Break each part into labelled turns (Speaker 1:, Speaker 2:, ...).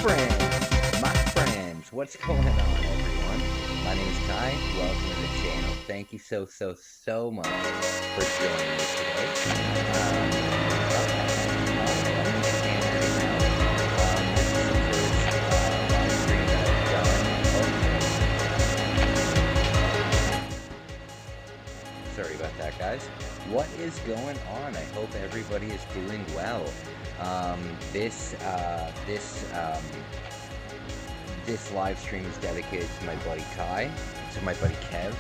Speaker 1: my friends, what's going on, everyone? My name is Kai. Welcome to the channel. Thank you so much for joining me today. Sorry about that, guys. What is going on? I hope everybody is doing well. This live stream is dedicated to my buddy Kai, to my buddy Kev.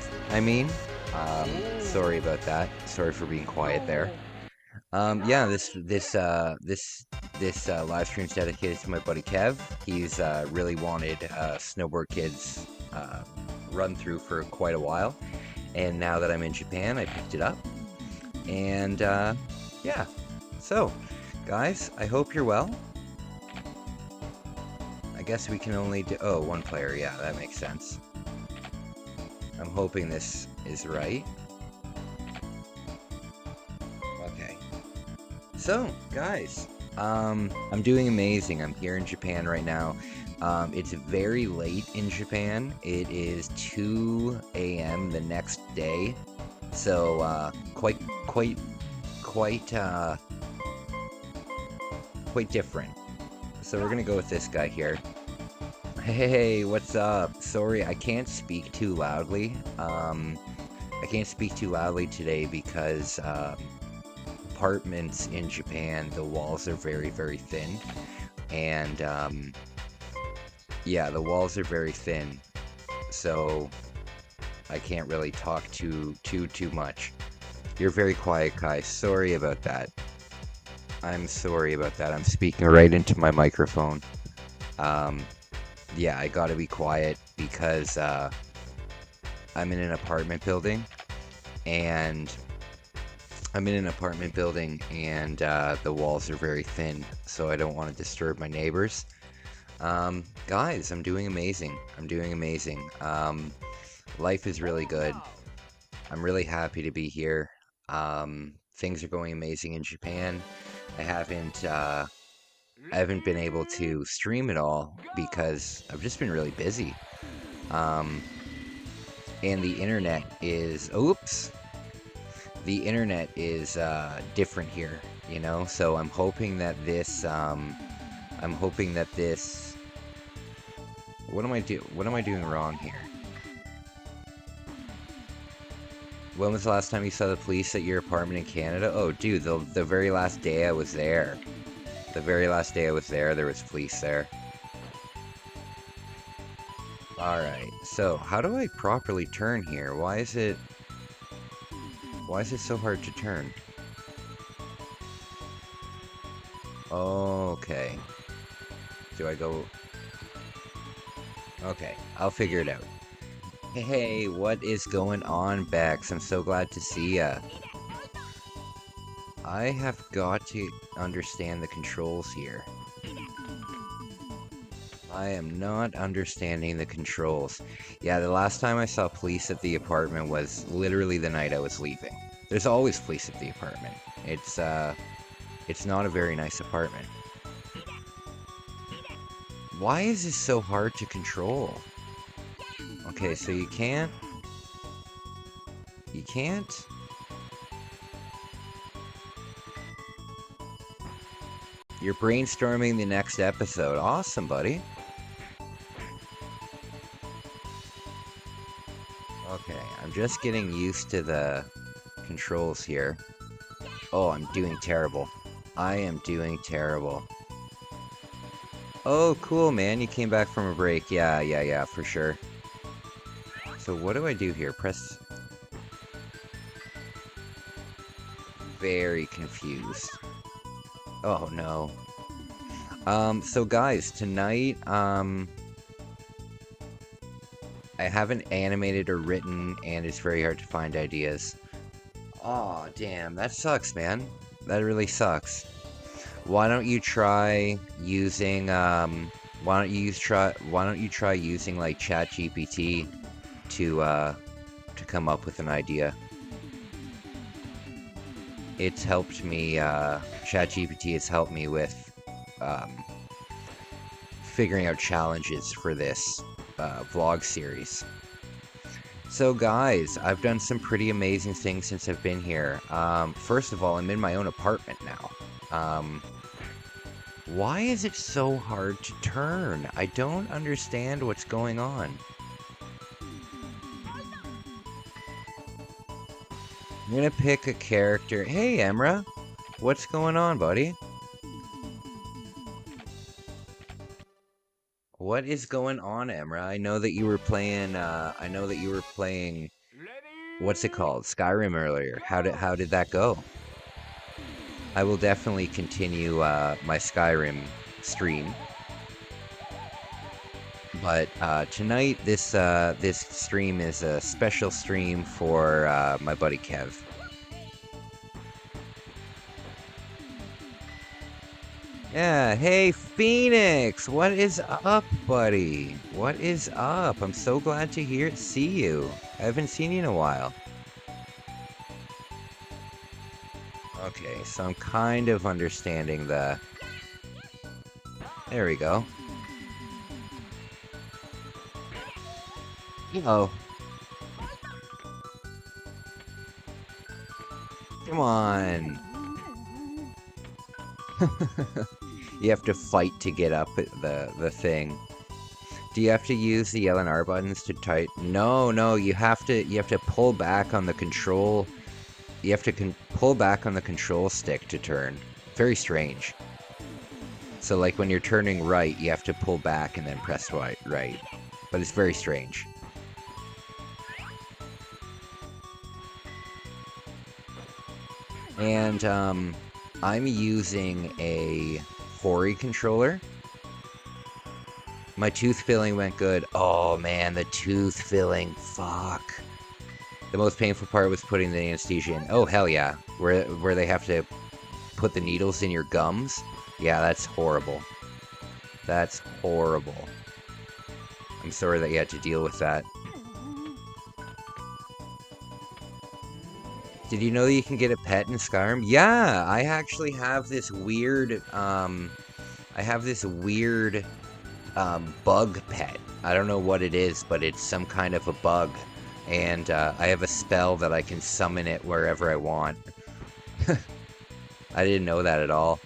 Speaker 1: Sorry about that. Sorry for being quiet there. Yeah, this live stream is dedicated to my buddy Kev. He's really wanted Snowboard Kids run through for quite a while, and now that I'm in Japan, I picked it up. And yeah, so guys, I hope you're well. I guess we can only do one player. Yeah, that makes sense. I'm hoping this is right. Okay. So, guys, I'm doing amazing. I'm here in Japan right now. It's very late in Japan. It is 2 a.m. the next day. So, quite different. So we're gonna go with this guy here. Hey, what's up? Sorry, I can't speak too loudly. I can't speak too loudly today because apartments in Japan, the walls are very thin, and yeah, the walls are very thin, so I can't really talk too much. You're very quiet, Kai. Sorry about that. I'm sorry about that. I'm speaking right into my microphone. Yeah, I gotta be quiet because I'm in an apartment building, and the walls are very thin, so I don't want to disturb my neighbors. Guys, I'm doing amazing. Life is really good. I'm really happy to be here. Things are going amazing in Japan. I haven't been able to stream at all because I've just been really busy. And the internet is different here, you know. So I'm hoping that this what am I doing wrong here? When was the last time you saw the police at your apartment in Canada? Oh, dude, the very last day I was there. There was police there. Alright, so how do I properly turn here? Why is it so hard to turn? Okay. Do I go... Okay, I'll figure it out. Hey, what is going on, Bex? I'm so glad to see ya. I have got to understand the controls here. I am not understanding the controls. Yeah, the last time I saw police at the apartment was literally the night I was leaving. There's always police at the apartment. It's not a very nice apartment. Why is this so hard to control? Okay, so you can't? You're brainstorming the next episode. Awesome, buddy. Okay, I'm just getting used to the controls here. Oh, I'm doing terrible. I am doing terrible. Oh, cool, man. You came back from a break. Yeah, for sure. So what do I do here? Press... Very confused. Oh, no. So guys, tonight, I haven't animated or written, and it's very hard to find ideas. Aw, damn, that sucks, man. That really sucks. Why don't you try using, why don't you try using, like, ChatGPT to come up with an idea? It's helped me, ChatGPT has helped me with, figuring out challenges for this vlog series. So guys, I've done some pretty amazing things since I've been here. First of all, I'm in my own apartment now. Why is it so hard to turn? I don't understand what's going on. I'm gonna pick a character. Hey, Emra. What's going on, buddy? What is going on, Emra? I know that you were playing, what's it called? Skyrim earlier. How did that go? I will definitely continue, my Skyrim stream. But, tonight, this stream is a special stream for, my buddy Kev. Yeah, hey Phoenix! What is up, buddy? What is up? I'm so glad to see you. I haven't seen you in a while. Okay, so I'm kind of understanding the... There we go. Oh. Come on. You have to fight to get up the thing. Do you have to use the L and R buttons to tight? No, you have to pull back on the control. You have to pull back on the control stick to turn. Very strange. So like when you're turning right, you have to pull back and then press right. But it's very strange. And I'm using a Hori controller. My tooth filling went good. Oh man, the tooth filling, fuck. The most painful part was putting the anesthesia in. Oh hell yeah, where they have to put the needles in your gums. Yeah, that's horrible. That's horrible. I'm sorry that you had to deal with that. Did you know that you can get a pet in Skyrim? Yeah, I actually have this weird, bug pet. I don't know what it is, but it's some kind of a bug. And, I have a spell that I can summon it wherever I want. I didn't know that at all.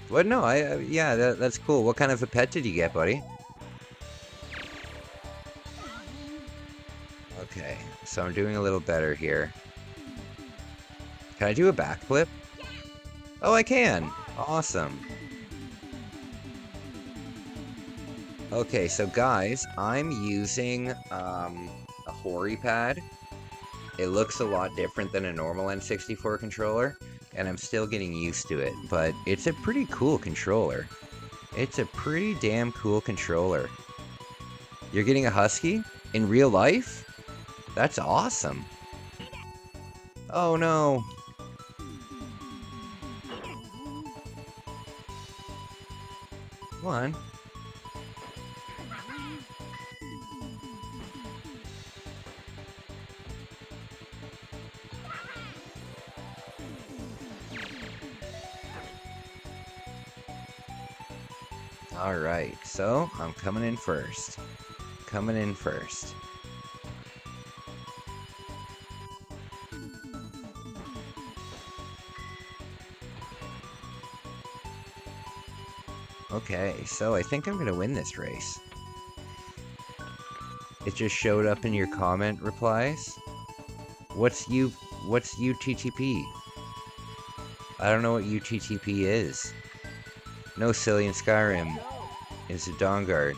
Speaker 1: What? No, yeah, that's cool. What kind of a pet did you get, buddy? Okay, so I'm doing a little better here. Can I do a backflip? Oh, I can! Awesome. Okay, so guys, I'm using a Hori pad. It looks a lot different than a normal N64 controller, and I'm still getting used to it, but it's a pretty cool controller. It's a pretty damn cool controller. You're getting a husky? In real life? That's awesome. Oh no. Come on. Alright, so I'm coming in first. Coming in first. Okay, so I think I'm gonna win this race. It just showed up in your comment replies. What's UTTP? I don't know what UTTP is. No silly in Skyrim. It's a Dawnguard.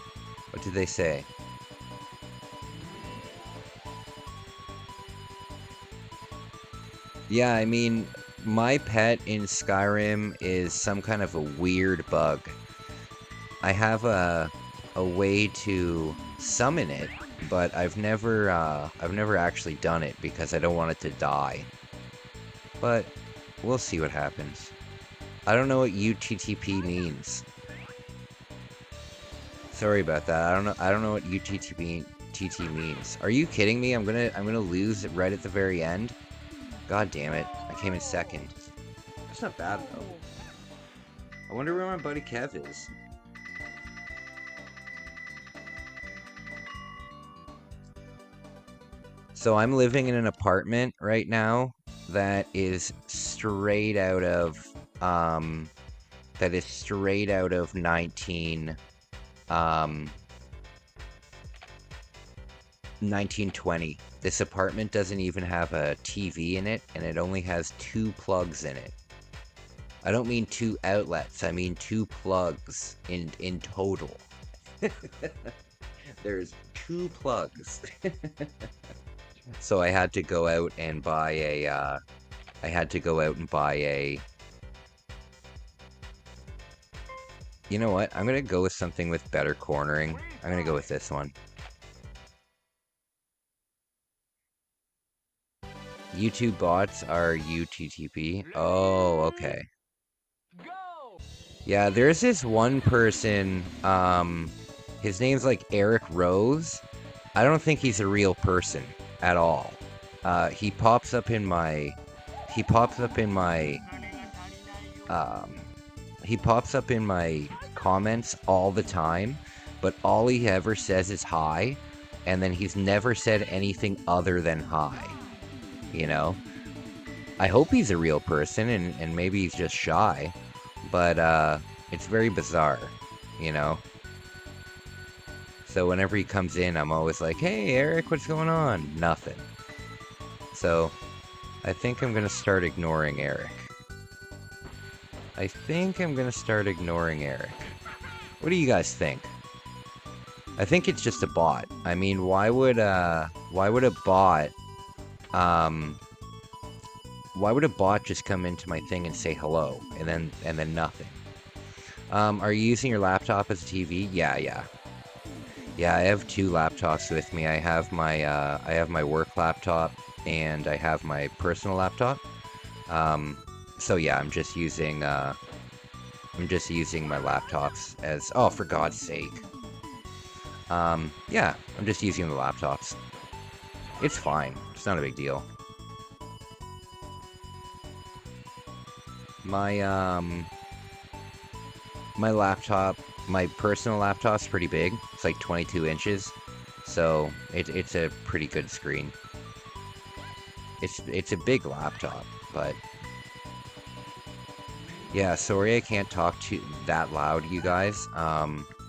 Speaker 1: What did they say? Yeah, I mean, my pet in Skyrim is some kind of a weird bug. I have a way to summon it, but I've never actually done it because I don't want it to die. But we'll see what happens. I don't know what UTTP means. Sorry about that. I don't know what UTTP means. Are you kidding me? I'm gonna lose right at the very end. God damn it! I came in second. That's not bad though. I wonder where my buddy Kev is. So I'm living in an apartment right now that is straight out of um 1920. This apartment doesn't even have a TV in it, and it only has 2 plugs in it. I don't mean 2 outlets, I mean 2 plugs in total. There's 2 plugs. So I had to go out and buy a you know what? I'm gonna go with something with better cornering. I'm gonna go with this one. YouTube bots are UTTP. Oh, okay. Yeah, there's this one person, his name's like Eric Rose. I don't think he's a real person at all. He pops up in my comments all the time, but all he ever says is hi, and then he's never said anything other than hi. You know? I hope he's a real person, and maybe he's just shy, but it's very bizarre, you know? So whenever he comes in, I'm always like, hey, Eric, what's going on? Nothing. So I think I'm gonna start ignoring Eric. What do you guys think? I think it's just a bot. I mean, why would a bot just come into my thing and say hello and then nothing? Are you using your laptop as a TV? Yeah, I have 2 laptops with me. I have my work laptop and I have my personal laptop. So yeah, I'm just using my laptops as, oh, for God's sake. Yeah, I'm just using the laptops. It's fine. It's not a big deal. My laptop, my personal laptop's pretty big. It's like 22 inches. So it's a pretty good screen. It's a big laptop, but yeah, sorry I can't talk to that loud, you guys.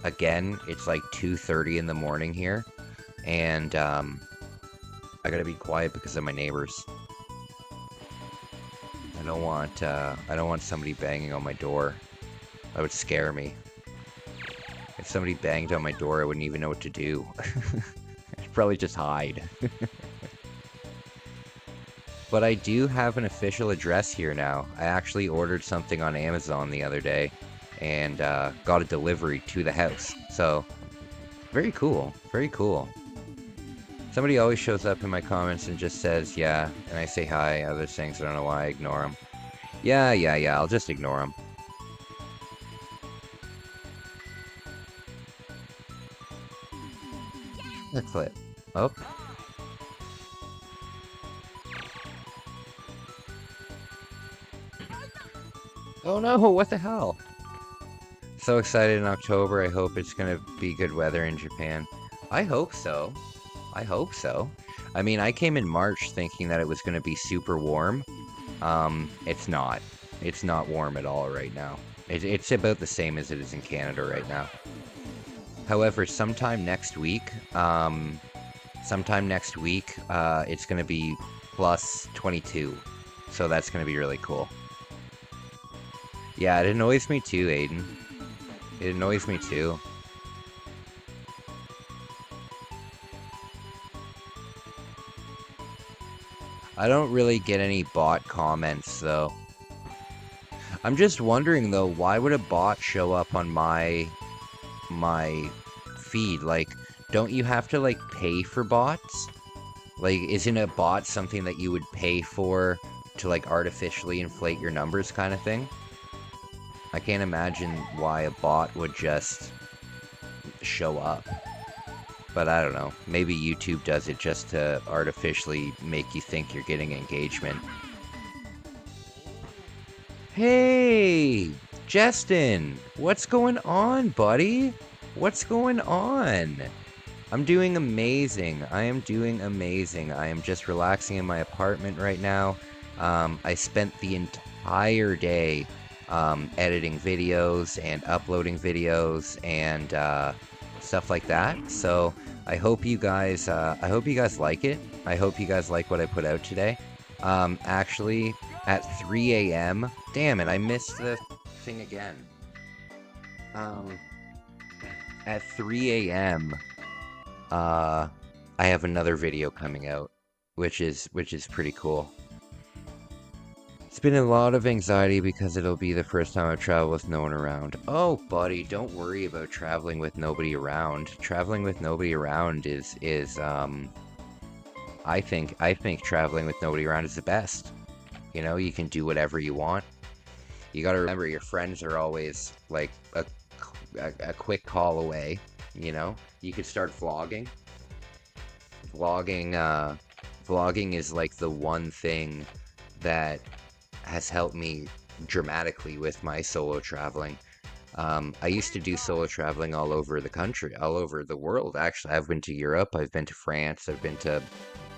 Speaker 1: Again, it's like 2:30 in the morning here, and I gotta be quiet because of my neighbors. I don't want somebody banging on my door. That would scare me. If somebody banged on my door, I wouldn't even know what to do. I'd probably just hide. But I do have an official address here now. I actually ordered something on Amazon the other day and got a delivery to the house. So, very cool. Very cool. Somebody always shows up in my comments and just says, yeah, and I say hi, other things, I don't know why I ignore them. Yeah, I'll just ignore them. A clip. Oh. Oh no, what the hell? So excited in October. I hope it's gonna be good weather in Japan. I hope so. I mean, I came in March thinking that it was gonna be super warm. It's not. It's not warm at all right now. It's about the same as it is in Canada right now. However, sometime next week, it's gonna be plus 22. So that's gonna be really cool. Yeah, it annoys me too, Aiden. It annoys me too. I don't really get any bot comments, though. I'm just wondering, though, why would a bot show up on my feed? Like, don't you have to, like, pay for bots? Like, isn't a bot something that you would pay for to, like, artificially inflate your numbers kind of thing? I can't imagine why a bot would just show up. But I don't know. Maybe YouTube does it just to artificially make you think you're getting engagement. Hey! Justin, what's going on, buddy? What's going on? I'm doing amazing. I am doing amazing. I am just relaxing in my apartment right now. I spent the entire day editing videos and uploading videos and stuff like that. So I hope you guys like it. I hope you guys like what I put out today. Actually, at 3 a.m. Damn it, I missed the thing again. At 3 a.m. I have another video coming out, which is pretty cool. It's been a lot of anxiety because it'll be the first time I've traveled with no one around. Oh, buddy, don't worry about traveling with nobody around. Traveling with nobody around is I think traveling with nobody around is the best. You know, you can do whatever you want. You gotta remember, your friends are always like a quick call away. You know, you could start vlogging. Vlogging is like the one thing that has helped me dramatically with my solo traveling. I used to do solo traveling all over the country, all over the world, actually. I've been to Europe, I've been to France, I've been to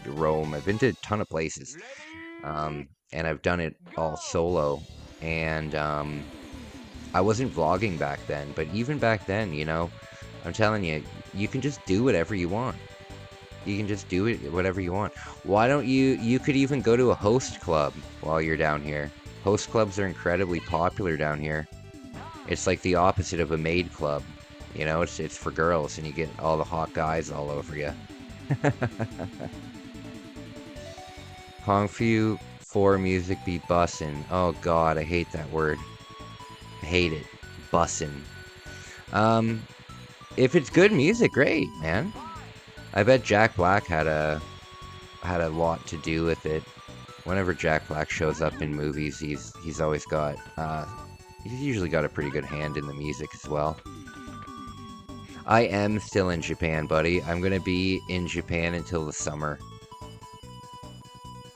Speaker 1: Rome, I've been to a ton of places. And I've done it all solo. And I wasn't vlogging back then, but even back then, you know, I'm telling you, you can just do whatever you want. You can just do it whatever you want. Why don't you could even go to a host club while you're down here. Host clubs are incredibly popular down here. It's like the opposite of a maid club. You know, it's for girls and you get all the hot guys all over you. Kung Fu 4 music be bussin'. Oh god, I hate that word. I hate it. Bussin'. If it's good music, great, man. I bet Jack Black had a lot to do with it. Whenever Jack Black shows up in movies, he's always got he's usually got a pretty good hand in the music as well. I am still in Japan, buddy. I'm gonna be in Japan until the summer.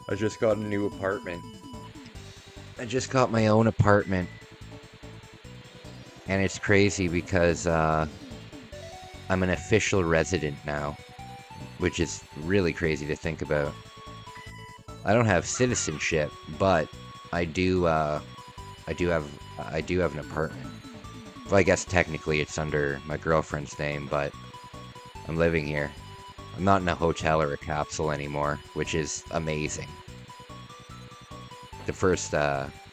Speaker 1: I just got a new apartment. I just got my own apartment. And it's crazy because I'm an official resident now, which is really crazy to think about. I don't have citizenship, but I do have an apartment. Well, I guess technically it's under my girlfriend's name, but I'm living here. I'm not in a hotel or a capsule anymore, which is amazing. The first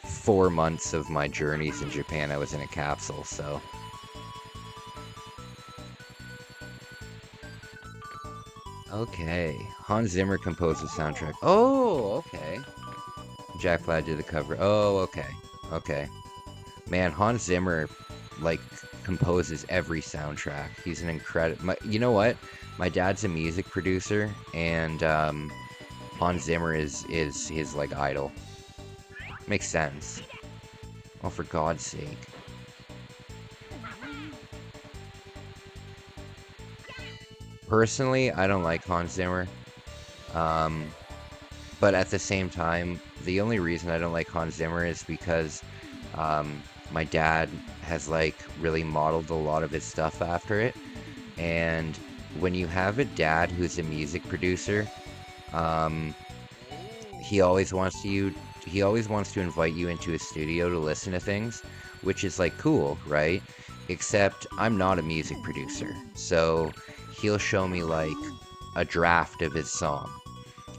Speaker 1: 4 months of my journeys in Japan, I was in a capsule, so... Okay. Hans Zimmer composed the soundtrack. Oh, okay. Jack Black did the cover. Oh, okay. Okay. Man, Hans Zimmer, like, composes every soundtrack. He's an incredible... You know what? My dad's a music producer, and Hans Zimmer is his, like, idol. Makes sense. Oh, for God's sake. Personally, I don't like Hans Zimmer. But at the same time, the only reason I don't like Hans Zimmer is because my dad has, like, really modeled a lot of his stuff after it. And when you have a dad who's a music producer, he always wants to invite you into his studio to listen to things, which is, like, cool, right? Except I'm not a music producer, so he'll show me, like, a draft of his song,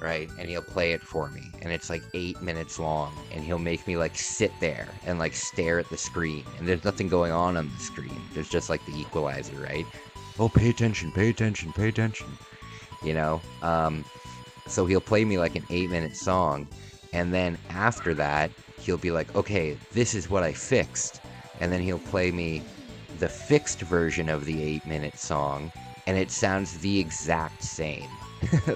Speaker 1: right? And he'll play it for me, and it's like 8 minutes long, and he'll make me, like, sit there and, like, stare at the screen, and there's nothing going on the screen. There's just, like, the equalizer, right? Oh, pay attention, pay attention, pay attention. You know? So he'll play me, like, an 8-minute song, and then after that, he'll be like, okay, this is what I fixed. And then he'll play me the fixed version of the 8-minute song, and it sounds the exact same.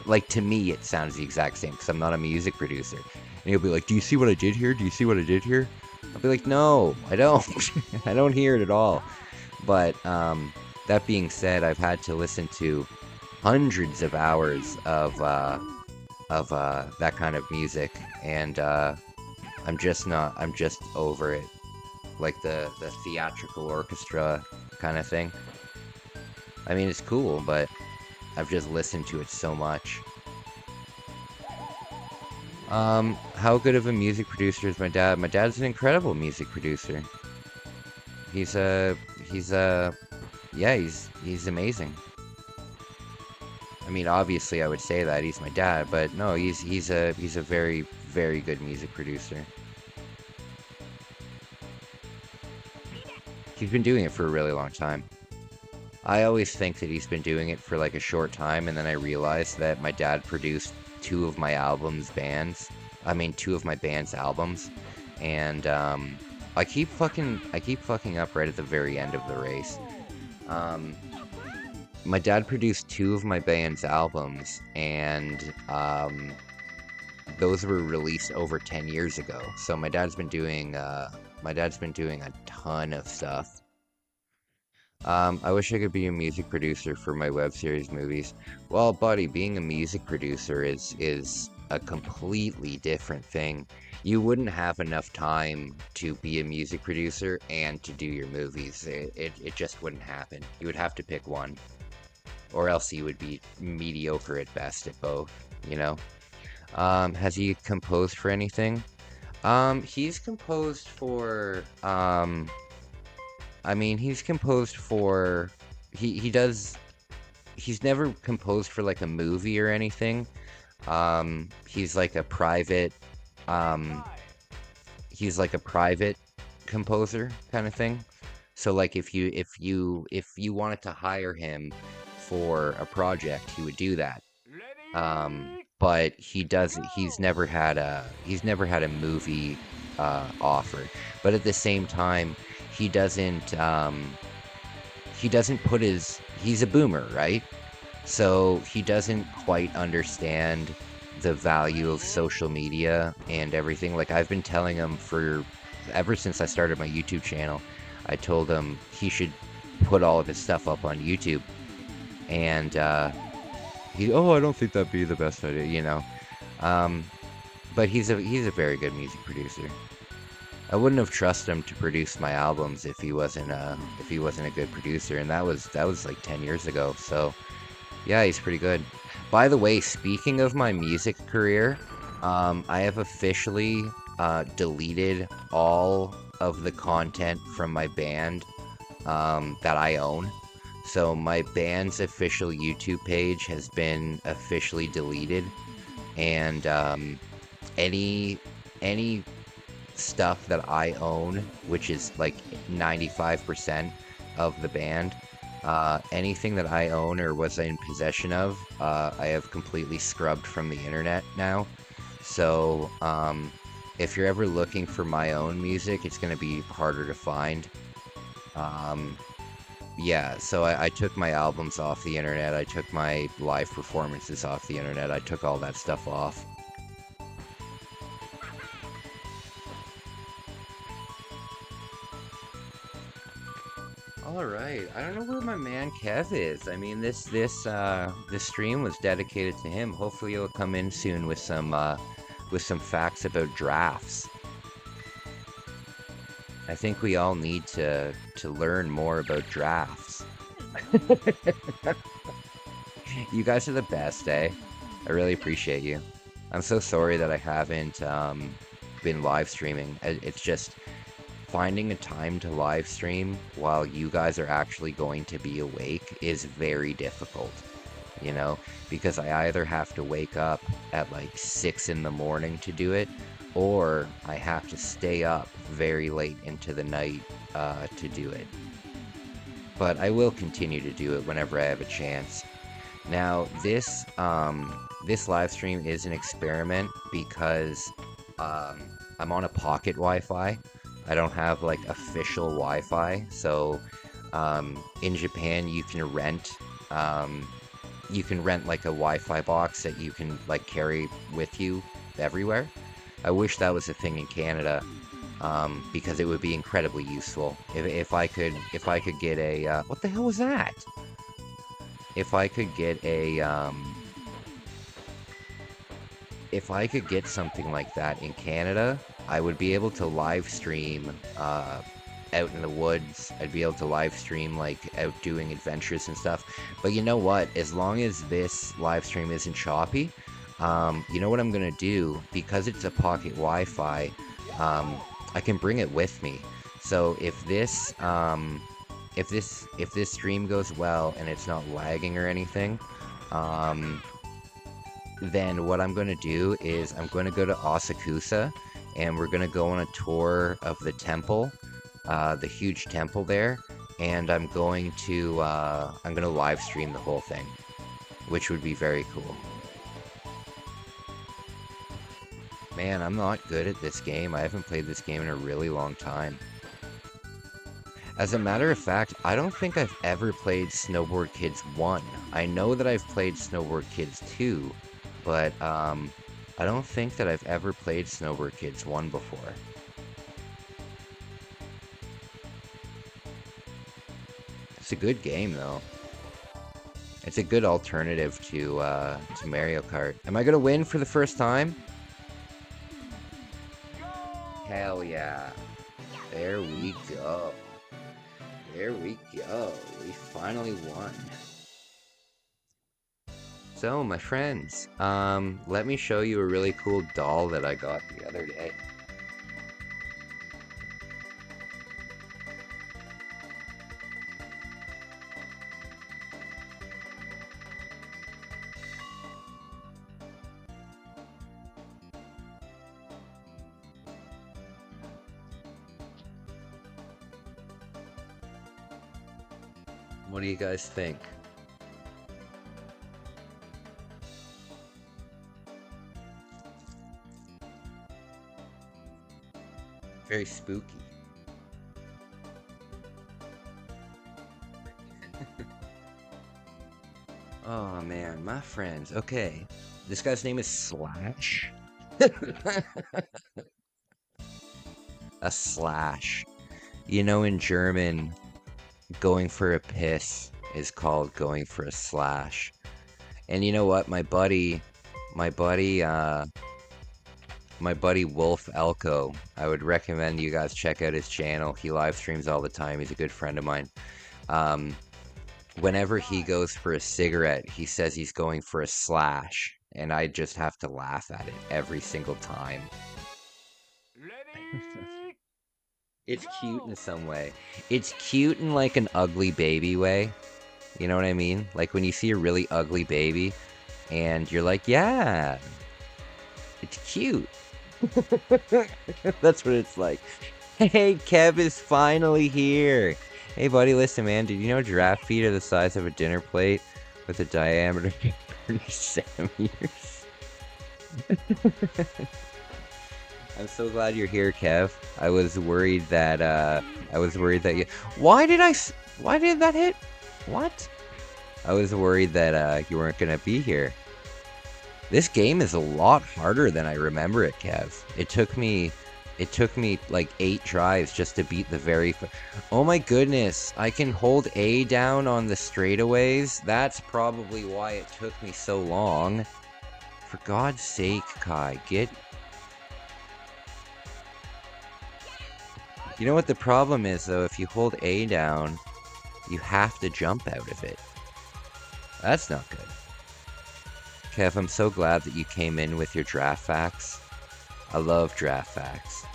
Speaker 1: Like, to me, it sounds the exact same, because I'm not a music producer. And he'll be like, do you see what I did here? Do you see what I did here? I'll be like, no, I don't. I don't hear it at all. But that being said, I've had to listen to hundreds of hours of that kind of music, and I'm just over it. like the theatrical orchestra kind of thing. I mean, it's cool, but I've just listened to it so much. How good of a music producer is my dad? My dad's an incredible music producer. He's a, he's a, yeah, he's amazing. I mean, obviously, I would say that he's my dad, but no, he's a very, very good music producer. He's been doing it for a really long time. I always think that he's been doing it for like a short time, and then I realized that my dad produced two of my two of my band's albums, and I keep fucking up right at the very end of the race. Um, my dad produced two of my band's albums, and those were released over 10 years ago. So my dad's been doing a ton of stuff. I wish I could be a music producer for my web series movies. Well, buddy, being a music producer is a completely different thing. You wouldn't have enough time to be a music producer and to do your movies. It just wouldn't happen. You would have to pick one, or else you would be mediocre at best at both, you know? Has he composed for anything? He's composed for, I mean, he's composed for, he does, he's never composed for like a movie or anything. He's like a private, um, he's like a private composer kind of thing. So like if you wanted to hire him for a project, he would do that. But he's never had a movie offer. But at the same time, he doesn't he doesn't put his he's a boomer, right? So he doesn't quite understand the value of social media and everything. Like I've been telling him for ever since I started my YouTube channel, I told him he should put all of his stuff up on YouTube. And oh, I don't think that'd be the best idea, you know. Um, but he's a very good music producer. I wouldn't have trusted him to produce my albums if he wasn't a good producer, and that was like 10 years ago. So yeah, he's pretty good. By the way, speaking of my music career, I have officially deleted all of the content from my band that I own. So my band's official YouTube page has been officially deleted, and any stuff that I own, which is like 95% of the band, anything that I own or was in possession of, I have completely scrubbed from the internet now. So if you're ever looking for my own music, it's going to be harder to find. Yeah, so I took my albums off the internet, I took my live performances off the internet, I took all that stuff off. Alright, I don't know where my man Kev is. I mean, this stream was dedicated to him. Hopefully he'll come in soon with some facts about drafts. I think we all need to learn more about drafts. You guys are the best, eh? I really appreciate you. I'm so sorry that I haven't been live streaming. It's just finding a time to live stream while you guys are actually going to be awake is very difficult, you know, because I either have to wake up at like 6 in the morning to do it, or I have to stay up very late into the night to do it. But I will continue to do it whenever I have a chance. Now, this live stream is an experiment because I'm on a pocket Wi-Fi. I don't have like official Wi-Fi, so in Japan you can rent like a Wi-Fi box that you can like carry with you everywhere. I wish that was a thing in Canada, because it would be incredibly useful. If I could get a what the hell was that? If I could get something like that in Canada, I would be able to live stream out in the woods. I'd be able to live stream like out doing adventures and stuff. But you know what? As long as this live stream isn't choppy, you know what I'm gonna do? Because it's a pocket Wi-Fi, I can bring it with me. So if this stream goes well and it's not lagging or anything, then what I'm going to do is I'm going to go to Asakusa, and we're going to go on a tour of the temple, the huge temple there, and I'm going to live stream the whole thing, which would be very cool. Man, I'm not good at this game. I haven't played this game in a really long time. As a matter of fact, I don't think I've ever played Snowboard Kids 1. I know that I've played Snowboard Kids 2, but I don't think that I've ever played Snowboard Kids 1 before. It's a good game, though. It's a good alternative to Mario Kart. Am I gonna win for the first time? Hell yeah. There we go. There we go. We finally won. So, my friends, let me show you a really cool doll that I got the other day. What do you guys think? Very spooky. Oh man, my friends. Okay. This guy's name is Slash. A slash. You know, in German, going for a piss is called going for a slash. And you know what? My buddy Wolf Elko, I would recommend you guys check out his channel. He live streams all the time. He's a good friend of mine. Whenever he goes for a cigarette, he says he's going for a slash, and I just have to laugh at it every single time. It's cute in some way. It's cute in like an ugly baby way. You know what I mean? Like when you see a really ugly baby and you're like, yeah, it's cute. That's what it's like. Hey, Kev is finally here. Hey, buddy, listen, man. Did you know giraffe feet are the size of a dinner plate with a diameter of 30 centimeters? I'm so glad you're here, Kev. I was worried that you. Why did that hit? What? I was worried that you weren't gonna be here. This game is a lot harder than I remember it, Kev. It took me like 8 tries just to beat the very. Oh my goodness! I can hold A down on the straightaways. That's probably why it took me so long. For God's sake, Kai, get. You know what the problem is, though? If you hold A down, you have to jump out of it. That's not good. Kev, I'm so glad that you came in with your draft facts. I love draft facts.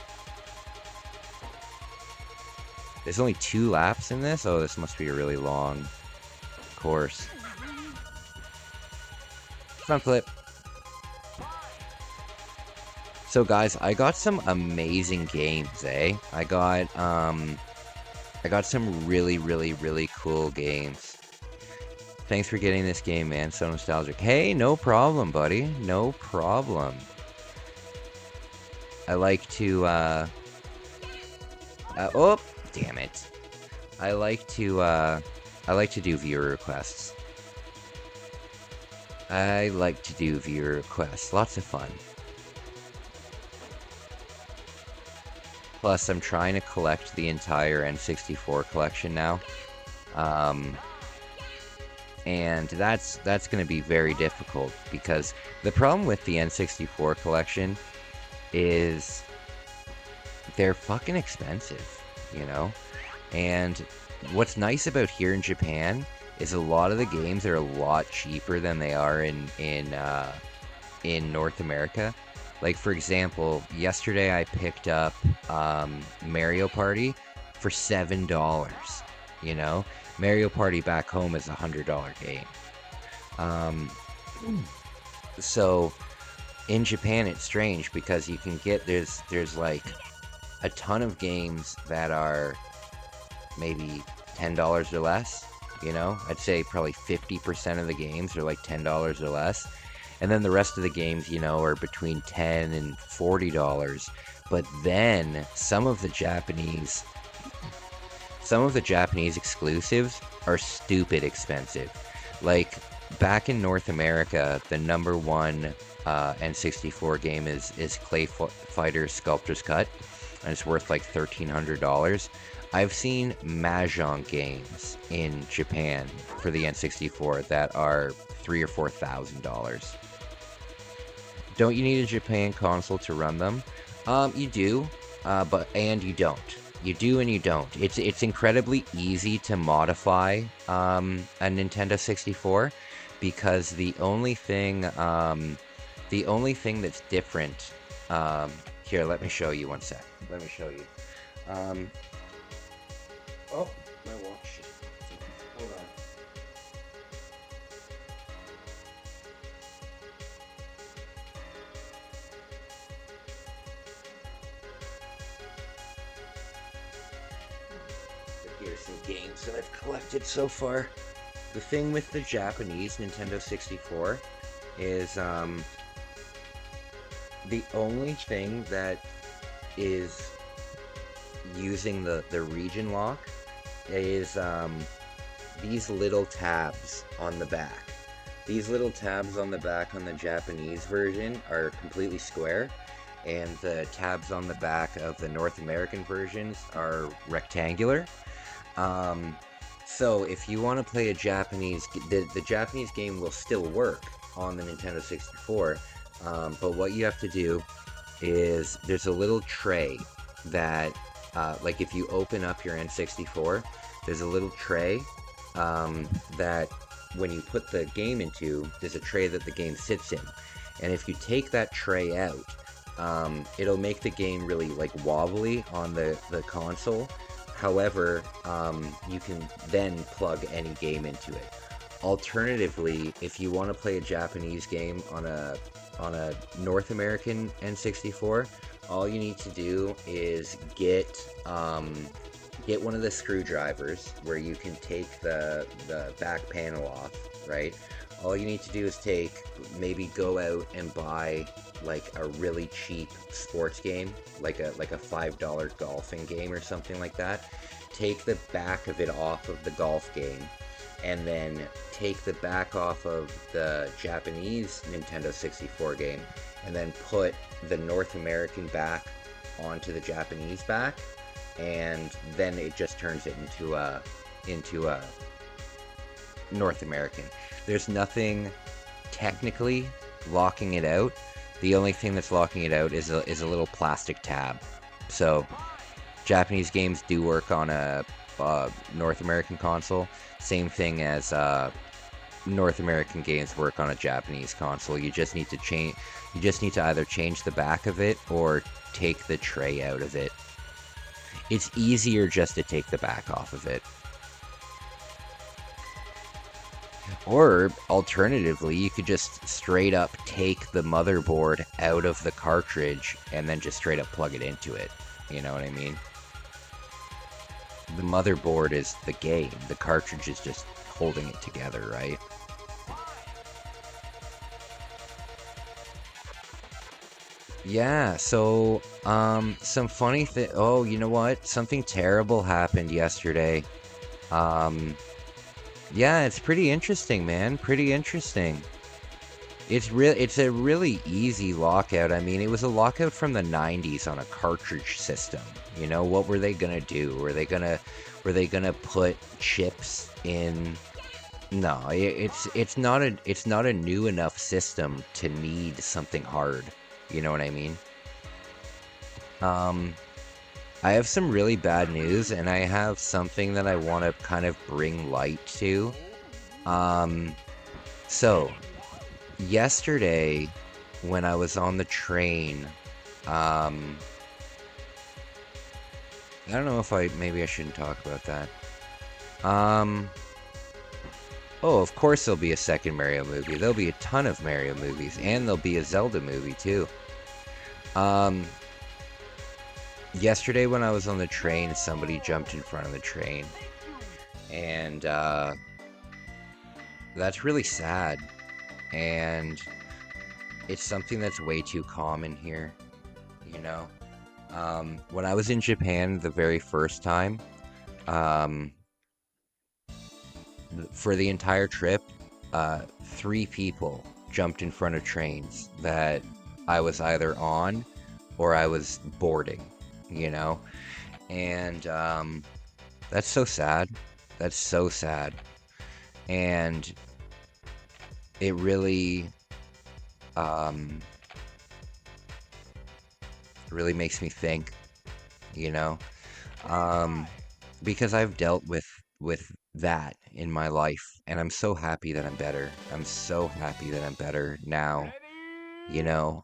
Speaker 1: There's only 2 laps in this? Oh, this must be a really long course. Front flip. So guys, I got some amazing games, eh? I got some really cool games. Thanks for getting this game, man. So nostalgic. Hey, no problem, buddy. No problem. I like to, oh, damn it. I like to do viewer requests. Lots of fun. Plus, I'm trying to collect the entire N64 collection now. And that's going to be very difficult because the problem with the N64 collection is they're fucking expensive. you know? And what's nice about here in Japan is a lot of the games are a lot cheaper than they are in North America. Like, for example, yesterday I picked up Mario Party for $7. You know, Mario Party back home is $100 game. Um, so in Japan it's strange because you can get there's like a ton of games that are maybe $10 or less. You know, I'd say probably 50% of the games are like $10 or less. And then the rest of the games, you know, are between $10 and $40. But then some of the Japanese exclusives are stupid expensive. Like back in North America, the number one N64 game is Clay Fighter Sculptor's Cut, and it's worth like $1,300. I've seen Mahjong games in Japan for the N64 that are $3,000 or $4,000. Don't you need a Japan console to run them? You do, and you don't. You do and you don't. It's incredibly easy to modify a Nintendo 64 because the only thing that's different. Here, let me show you one sec. Let me show you. Oh, my watch. Hold on. Here's some games that I've collected so far. The thing with the Japanese Nintendo 64 is the only thing that is using the region lock is these little tabs on the back. These little tabs on the back on the Japanese version are completely square, and the tabs on the back of the North American versions are rectangular. So if you want to play a Japanese, the Japanese game will still work on the Nintendo 64, but what you have to do is there's a little tray that, like if you open up your N64, there's a little tray that when you put the game into, there's a tray that the game sits in. And if you take that tray out, it'll make the game really like wobbly on the console. However, you can then plug any game into it. Alternatively, if you want to play a Japanese game on a North American N64, all you need to do is get one of the screwdrivers where you can take the back panel off, right? All you need to do is maybe go out and buy like a really cheap sports game, like a $5 golfing game or something like that. Take the back of it off of the golf game, and then take the back off of the Japanese Nintendo 64 game, and then put the North American back onto the Japanese back, and then it just turns it into a North American. There's nothing technically locking it out. The only thing that's locking it out is a little plastic tab. So Japanese games do work on a North American console. Same thing as North American games work on a Japanese console. You just need to change. You just need to either change the back of it or take the tray out of it. It's easier just to take the back off of it. Or alternatively, you could just straight up take the motherboard out of the cartridge and then just straight up plug it into it. You know what I mean? The motherboard is the game. The cartridge is just holding it together, right? Yeah, so some funny thing. Oh, you know what? Something terrible happened yesterday. Um Yeah, it's pretty interesting, man. Pretty interesting. It's a really easy lockout. I mean, it was a lockout from the 90s on a cartridge system. You know, what were they gonna do? Were they gonna put chips in? No, it's not a new enough system to need something hard. You know what I mean? Um I have some really bad news, and I have something that I want to kind of bring light to. Um, so yesterday when I was on the train, um, I don't know if maybe I shouldn't talk about that. Um, oh, of course there'll be a second Mario movie. There'll be a ton of Mario movies, and there'll be a Zelda movie too. Um, Yesterday when I was on the train, somebody jumped in front of the train, and that's really sad, and it's something that's way too common here, you know? When I was in Japan the very first time, um, for the entire trip, 3 people jumped in front of trains that I was either on or I was boarding, you know? And that's so sad. That's so sad. And it um, really makes me think, you know? Um, because I've dealt with that in my life, and I'm so happy that I'm better. I'm so happy that I'm better now, you know?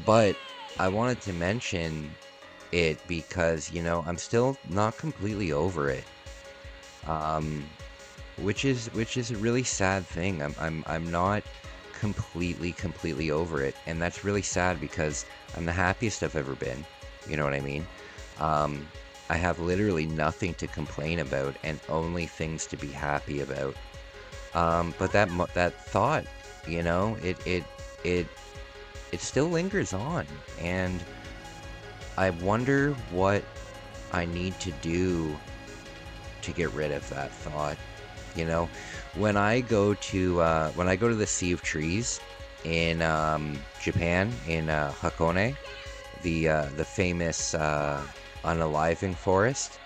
Speaker 1: But I wanted to mention it because, I'm still not completely over it. Um, which is a really sad thing. I'm not completely over it, and that's really sad because I'm the happiest I've ever been. You know what I mean? Um, I have literally nothing to complain about and only things to be happy about. But that thought, it it still lingers on, and I wonder what I need to do to get rid of that thought. You know, when I go to the Sea of Trees in Japan, in Hakone, the famous unaliving forest,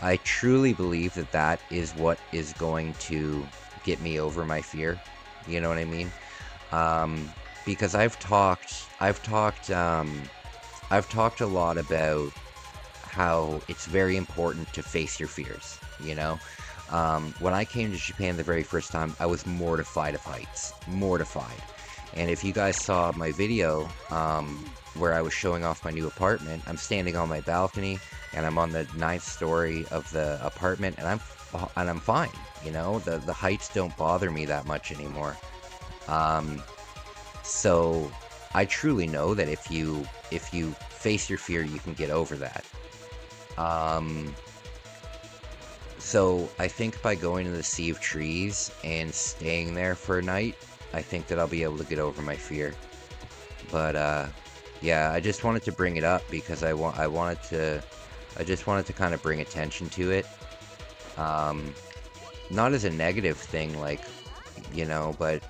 Speaker 1: I truly believe that that is what is going to get me over my fear. You know what I mean? Because I've talked a lot about how it's very important to face your fears, you know? When I came to Japan the very first time, I was mortified of heights. Mortified. And if you guys saw my video, where I was showing off my new apartment, I'm standing on my balcony, and I'm on the 9th story of the apartment, and I'm fine, you know? The heights don't bother me that much anymore. So I truly know that if you face your fear, you can get over that. Um, so I think by going to the Sea of Trees and staying there for a night, I think that I'll be able to get over my fear. But yeah, I just wanted to bring it up because I just wanted to kind of bring attention to it. Um, Not as a negative thing, like, but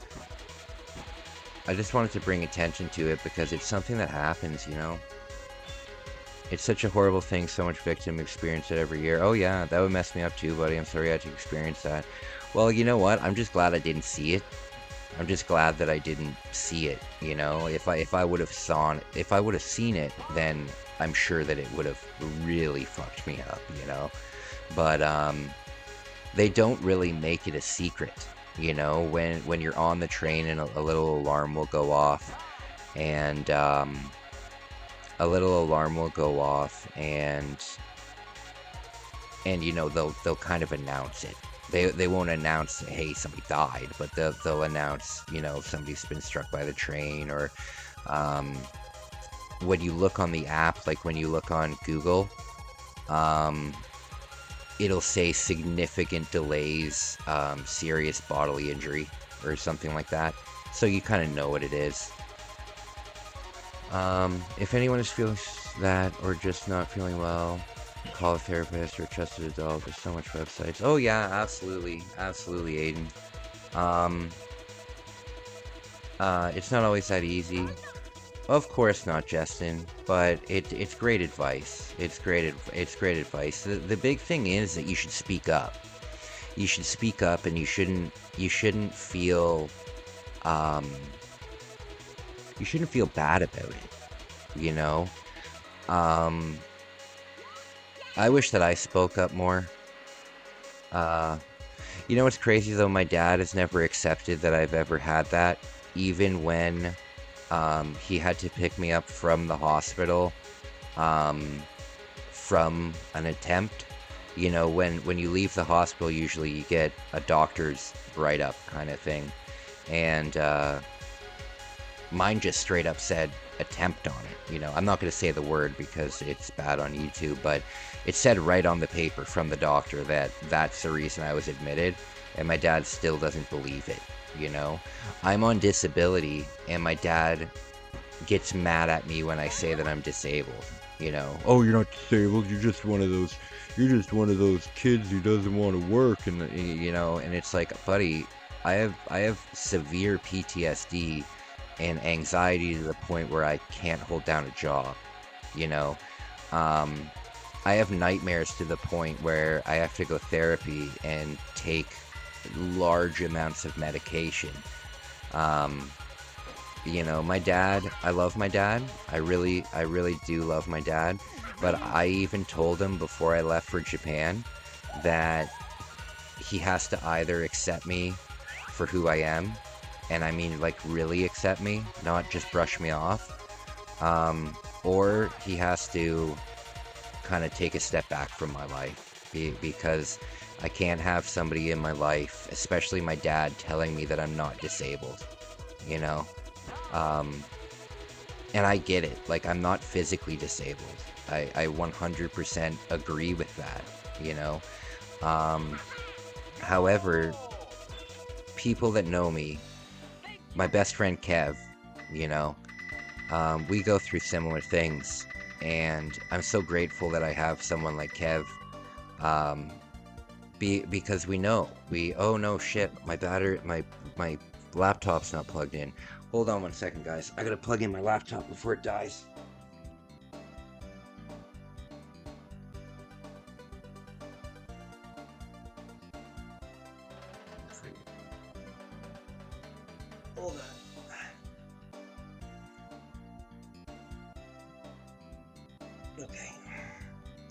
Speaker 1: I just wanted to bring attention to it because it's something that happens, you know? It's such a horrible thing. So much victim experience it every year. Oh yeah, that would mess me up too, buddy. I'm sorry I had to experience that. Well, you know what? I'm just glad I didn't see it. I'm just glad that I didn't see it. You know, if I would have seen it, then I'm sure that it would have really fucked me up. You know, but they don't really make it a secret. You know, when you're on the train and a little alarm will go off, and a little alarm will go off, and they'll kind of announce it. They won't announce, hey, somebody died, but they'll announce, somebody's been struck by the train, or when you look on the app, like when you look on Google, it'll say significant delays, serious bodily injury, or something like that. So you kind of know what it is. If anyone is feeling that or just not feeling well, call a therapist or a trusted adult. There's so much websites. Oh yeah, absolutely, Aiden. Um, it's not always that easy. Of course not, Justin, but it's great advice. It's great advice. The big thing is that you should speak up. You should speak up, and you shouldn't feel bad about it. You know, Um, I wish that I spoke up more. Uh, you know what's crazy though? My dad has never accepted that I've ever had that, even when he had to pick me up from the hospital um, from an attempt. You know, when you leave the hospital, usually you get a doctor's write-up kind of thing, and mine just straight up said attempt on it. You know, I'm not going to say the word because it's bad on YouTube, but it said right on the paper from the doctor that that's the reason I was admitted, and my dad still doesn't believe it. You know, I'm on disability, and my dad gets mad at me when I say that I'm disabled. You know, oh, you're not disabled. You're just one of those. You're just one of those kids who doesn't want to work, and you know, and it's like, buddy, I have severe PTSD and anxiety to the point where I can't hold down a job. You know, I have nightmares to the point where I have to go therapy and take large amounts of medication. Um, you know, my dad, I love my dad. I really do love my dad. But I even told him before I left for Japan that he has to either accept me for who I am, and I mean like really accept me, not just brush me off, or he has to kind of take a step back from my life because I can't have somebody in my life, especially my dad, telling me that I'm not disabled, you know? And I get it, like I'm not physically disabled. I 100% agree with that, you know? However, people that know me, my best friend Kev, you know, we go through similar things, and I'm so grateful that I have someone like Kev, because we know, oh no, shit, my laptop's not plugged in. Hold on 1 second, guys. I gotta plug in my laptop before it dies. Hold on.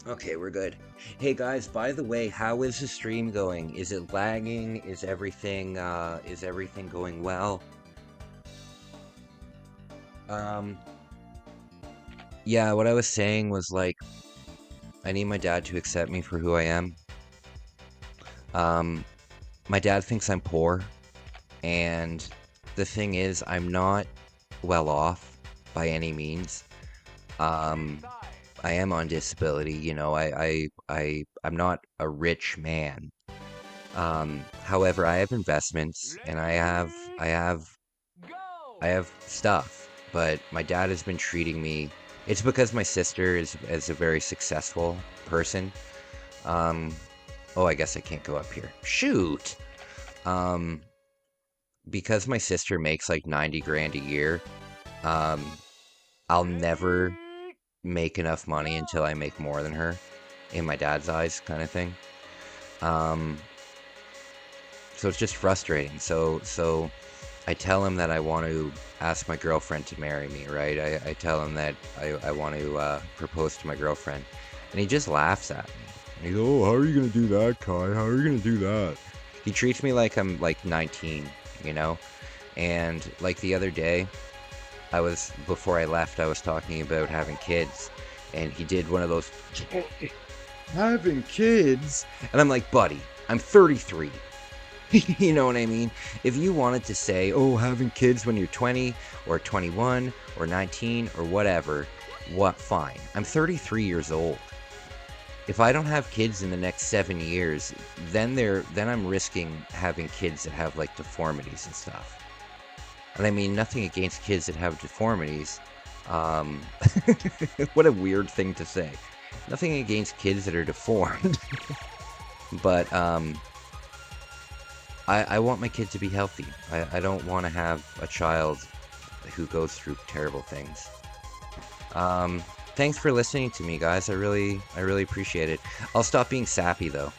Speaker 1: Okay, we're good. Hey guys, by the way, how is the stream going? Is it lagging? Is everything going well? Yeah, what I was saying was like, I need my dad to accept me for who I am. My dad thinks I'm poor, and the thing is, I'm not well off by any means. I am on disability, you know, I'm not a rich man. However, I have investments, and I have stuff, but my dad has been treating me. It's because my sister is a very successful person. Oh, I guess I can't go up here. Shoot. Um, because my sister makes like 90 grand a year, um, I'll never make enough money until I make more than her, in my dad's eyes, kind of thing. Um, so it's just frustrating. So I tell him that I want to ask my girlfriend to marry me, right? I tell him that I want to propose to my girlfriend, and he just laughs at me. And he goes, "Oh, how are you gonna do that, Kai? How are you gonna do that?" He treats me like I'm like 19, you know? And like the other day, before I left, I was talking about having kids, and he did one of those, having kids? And I'm like, buddy, I'm 33. You know what I mean? If you wanted to say, oh, having kids when you're 20 or 21 or 19 or whatever, what, fine. I'm 33 years old. If I don't have kids in the next 7 years, then I'm risking having kids that have like deformities and stuff. And I mean, nothing against kids that have deformities. What a weird thing to say. Nothing against kids that are deformed. But I want my kid to be healthy. I don't want to have a child who goes through terrible things. Thanks for listening to me, guys. I really appreciate it. I'll stop being sappy, though.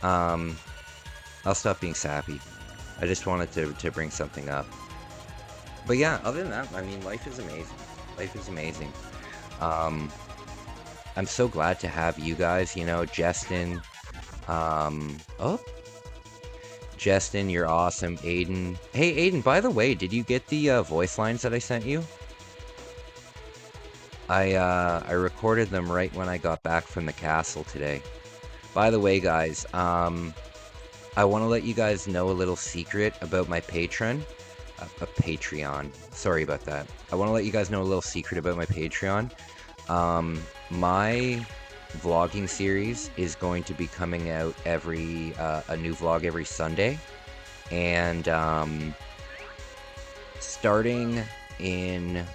Speaker 1: I'll stop being sappy. I just wanted to bring something up. But yeah, other than that, I mean, life is amazing. Life is amazing. I'm so glad to have you guys, you know, Justin, oh, Justin, you're awesome. Aiden. Hey, Aiden, by the way, did you get the voice lines that I sent you? I recorded them right when I got back from the castle today. By the way, guys, I want to let you guys know a little secret about my patron. A Patreon. Sorry about that. I want to let you guys know a little secret about my Patreon. My vlogging series is going to be coming out a new vlog every Sunday, and starting in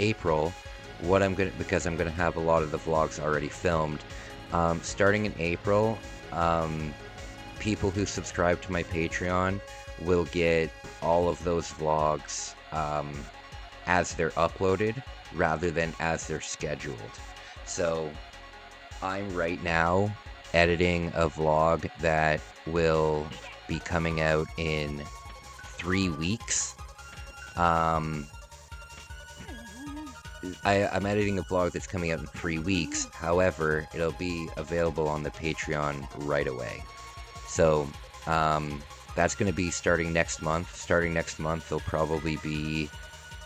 Speaker 1: April, because I'm gonna have a lot of the vlogs already filmed. Starting in April, people who subscribe to my Patreon will get all of those vlogs as they're uploaded rather than as they're scheduled. So I'm right now editing a vlog that will be coming out in 3 weeks. I'm editing a vlog that's coming out in 3 weeks. However, it'll be available on the Patreon right away. So that's going to be starting next month. Starting next month, there'll probably be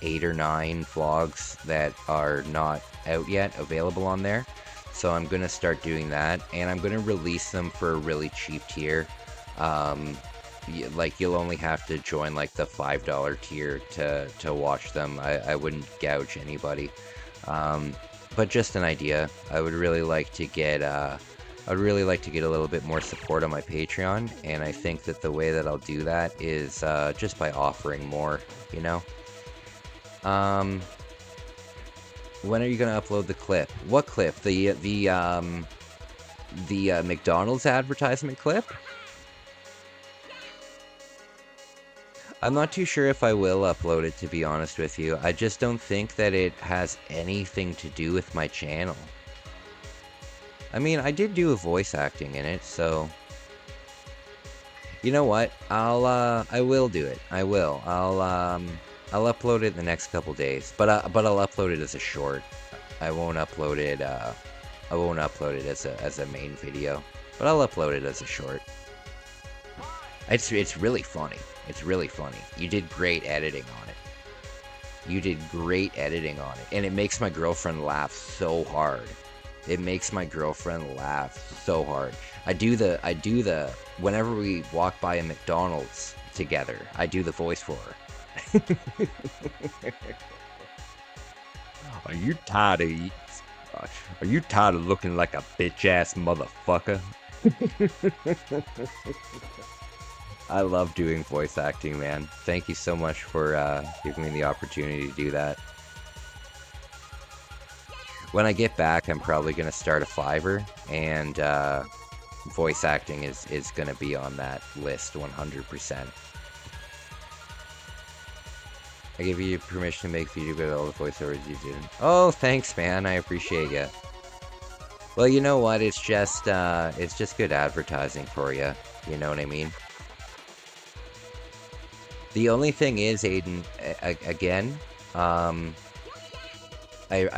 Speaker 1: 8 or 9 vlogs that are not out yet available on there. So I'm going to start doing that, and I'm going to release them for a really cheap tier. Like, you'll only have to join like the $5 tier to watch them. I wouldn't gouge anybody. But just an idea. I would really like to get a little bit more support on my Patreon, and I think that the way that I'll do that is just by offering more, you know? When are you gonna upload the clip? What clip? The McDonald's advertisement clip? I'm not too sure if I will upload it, to be honest with you. I just don't think that it has anything to do with my channel. I mean, I did do a voice acting in it, so you know what? I will do it. I will. I'll upload it the next couple days, but I'll upload it as a short. I won't upload it. I won't upload it as a main video, but I'll upload it as a short. It's really funny. It's really funny. You did great editing on it. You did great editing on it, and it makes my girlfriend laugh so hard. It makes my girlfriend laugh so hard. I do the whenever we walk by a McDonald's together, I do the voice for her. Are you tired of looking like a bitch ass motherfucker? I love doing voice acting, man. Thank you so much for giving me the opportunity to do that. When I get back, I'm probably going to start a Fiverr, and voice acting is going to be on that list 100%. I give you permission to make video with all the voiceovers you did. Oh, thanks, man. I appreciate you. Well, you know what? It's just good advertising for you. You know what I mean? The only thing is, Aiden, again, I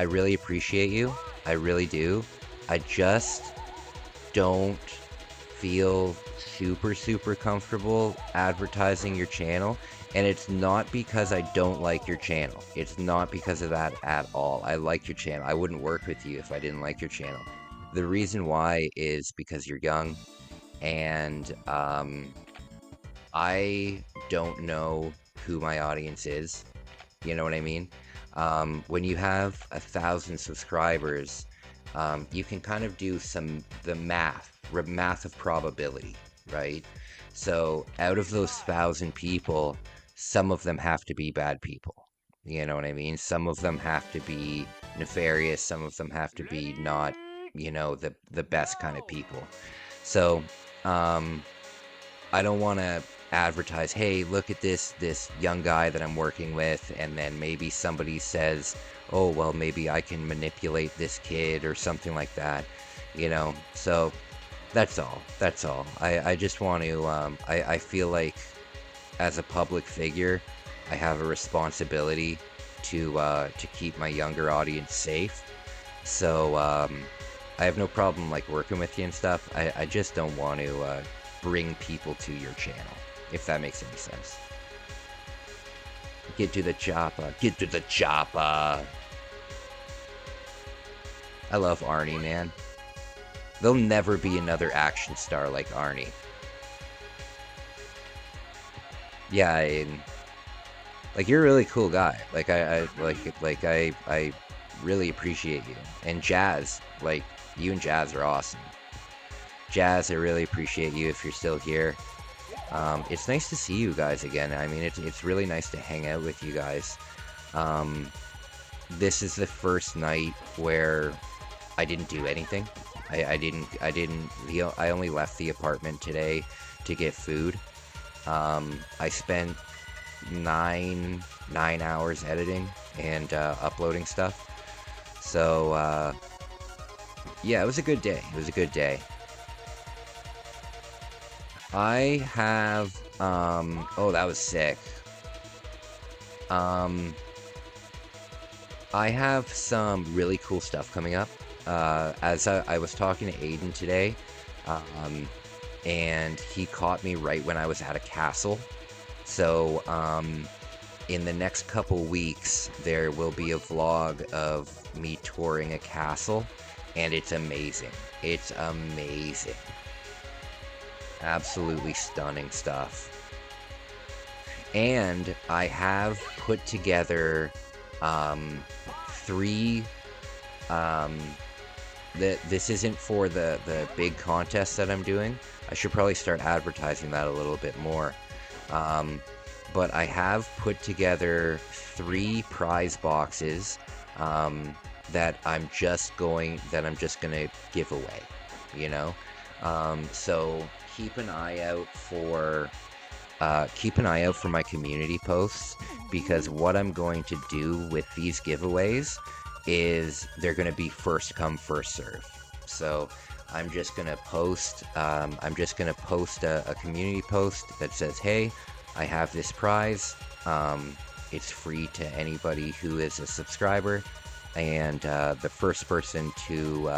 Speaker 1: really appreciate you. I really do. I just don't feel super comfortable advertising your channel. And it's not because I don't like your channel. It's not because of that at all. I like your channel. I wouldn't work with you if I didn't like your channel. The reason why is because you're young, and I don't know who my audience is. You know what I mean? When you have 1,000 subscribers, you can kind of do the math of probability, right? So out of those 1,000 people, some of them have to be bad people. You know what I mean? Some of them have to be nefarious. Some of them have to be not, you know, the best kind of people. So I don't want to advertise, hey, look at this young guy that I'm working with, and then maybe somebody says, oh, well, maybe I can manipulate this kid or something like that, you know. So that's all. I just want to I feel like as a public figure, I have a responsibility to keep my younger audience safe, So, I have no problem like working with you and stuff. I just don't want to bring people to your channel, if that makes any sense. Get to the chopper. Get to the chopper. I love Arnie, man. There'll never be another action star like Arnie. Yeah, like you're a really cool guy. Like I really appreciate you. And Jazz, like you and Jazz are awesome. Jazz, I really appreciate you if you're still here. It's nice to see you guys again. I mean, it's really nice to hang out with you guys. This is the first night where I didn't do anything. I only left the apartment today to get food. I spent nine hours editing and uploading stuff. So yeah, it was a good day. It was a good day. I have oh, that was sick. I have some really cool stuff coming up. As I was talking to Aiden today, and he caught me right when I was at a castle. So in the next couple weeks, there will be a vlog of me touring a castle, and it's amazing. It's amazing. Absolutely stunning stuff. And I have put together 3 this isn't for the big contest that I'm doing. I should probably start advertising that a little bit more. But I have put together 3 prize boxes that I'm just gonna give away, you know. So keep an eye out for my community posts, because what I'm going to do with these giveaways is they're going to be first come first serve. So I'm just going to post a community post that says, hey, I have this prize. It's free to anybody who is a subscriber, and the first person to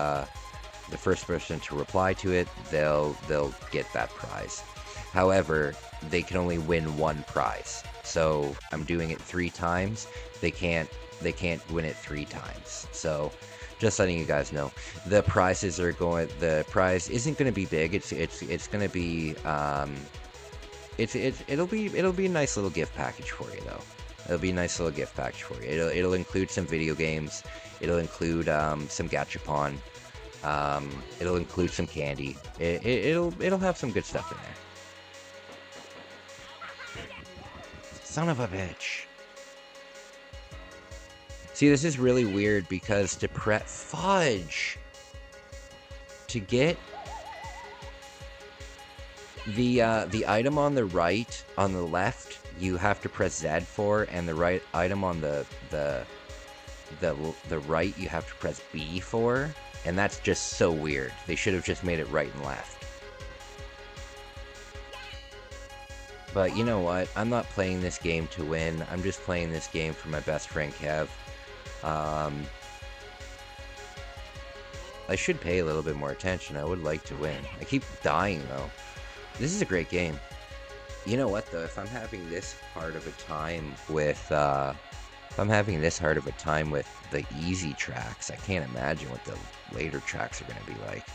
Speaker 1: reply to it, they'll get that prize. However, they can only win 1 prize. So I'm doing it 3 times. They can't win it 3 times. So just letting you guys know, the prize isn't going to be big. It's going to be it'll be a nice little gift package for you, though. It'll be a nice little gift package for you. It'll include some video games. It'll include some gachapon. It'll include some candy. It'll have some good stuff in there. Son of a bitch. See, this is really weird because to fudge, to get the item on the left, you have to press Z for, and the right item on the right, you have to press B for, and that's just so weird. They should have just made it right and left. But you know what? I'm not playing this game to win. I'm just playing this game for my best friend Kev. I should pay a little bit more attention. I would like to win. I keep dying though. This is a great game. You know what though? If I'm having this hard of a time with the easy tracks, I can't imagine what the later tracks are going to be like.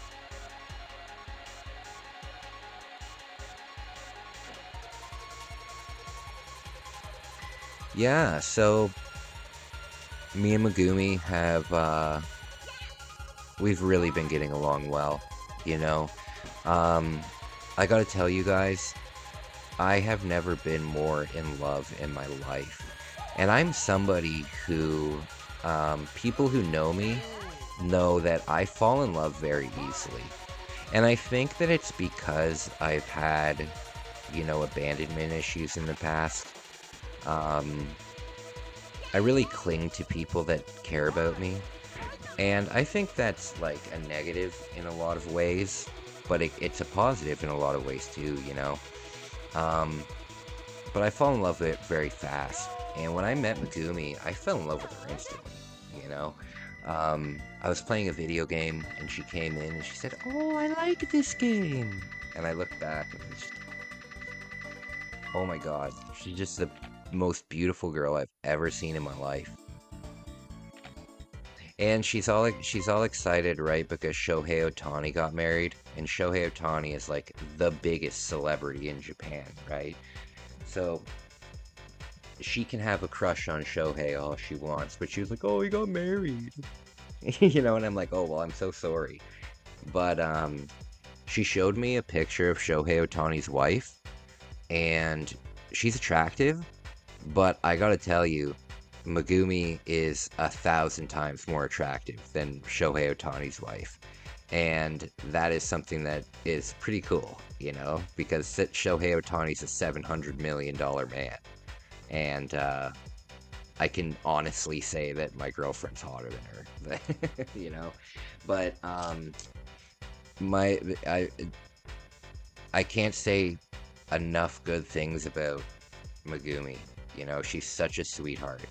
Speaker 1: Yeah, so me and Megumi have we've really been getting along well, you know. I gotta tell you guys, I have never been more in love in my life. And I'm somebody who, people who know me know that I fall in love very easily. And I think that it's because I've had, you know, abandonment issues in the past. I really cling to people that care about me. And I think that's like a negative in a lot of ways, but it's a positive in a lot of ways too, you know. But I fall in love with it very fast. And when I met Megumi, I fell in love with her instantly, you know. I was playing a video game and she came in and she said, "Oh, I like this game." And I looked back and it's just, oh my God, she's just the most beautiful girl I've ever seen in my life. And she's all excited, right? Because Shohei Ohtani got married, and Shohei Ohtani is like the biggest celebrity in Japan, right? So she can have a crush on Shohei all she wants, but she was like, "Oh, he got married," you know, and I'm like, "Oh well, I'm so sorry." But she showed me a picture of Shohei Ohtani's wife, and she's attractive, but I gotta tell you, Megumi is 1,000 times more attractive than Shohei Ohtani's wife. And that is something that is pretty cool, you know, because Shohei Ohtani's a $700 million man. And I can honestly say that my girlfriend's hotter than her, you know. But my I can't say enough good things about Megumi. You know, she's such a sweetheart.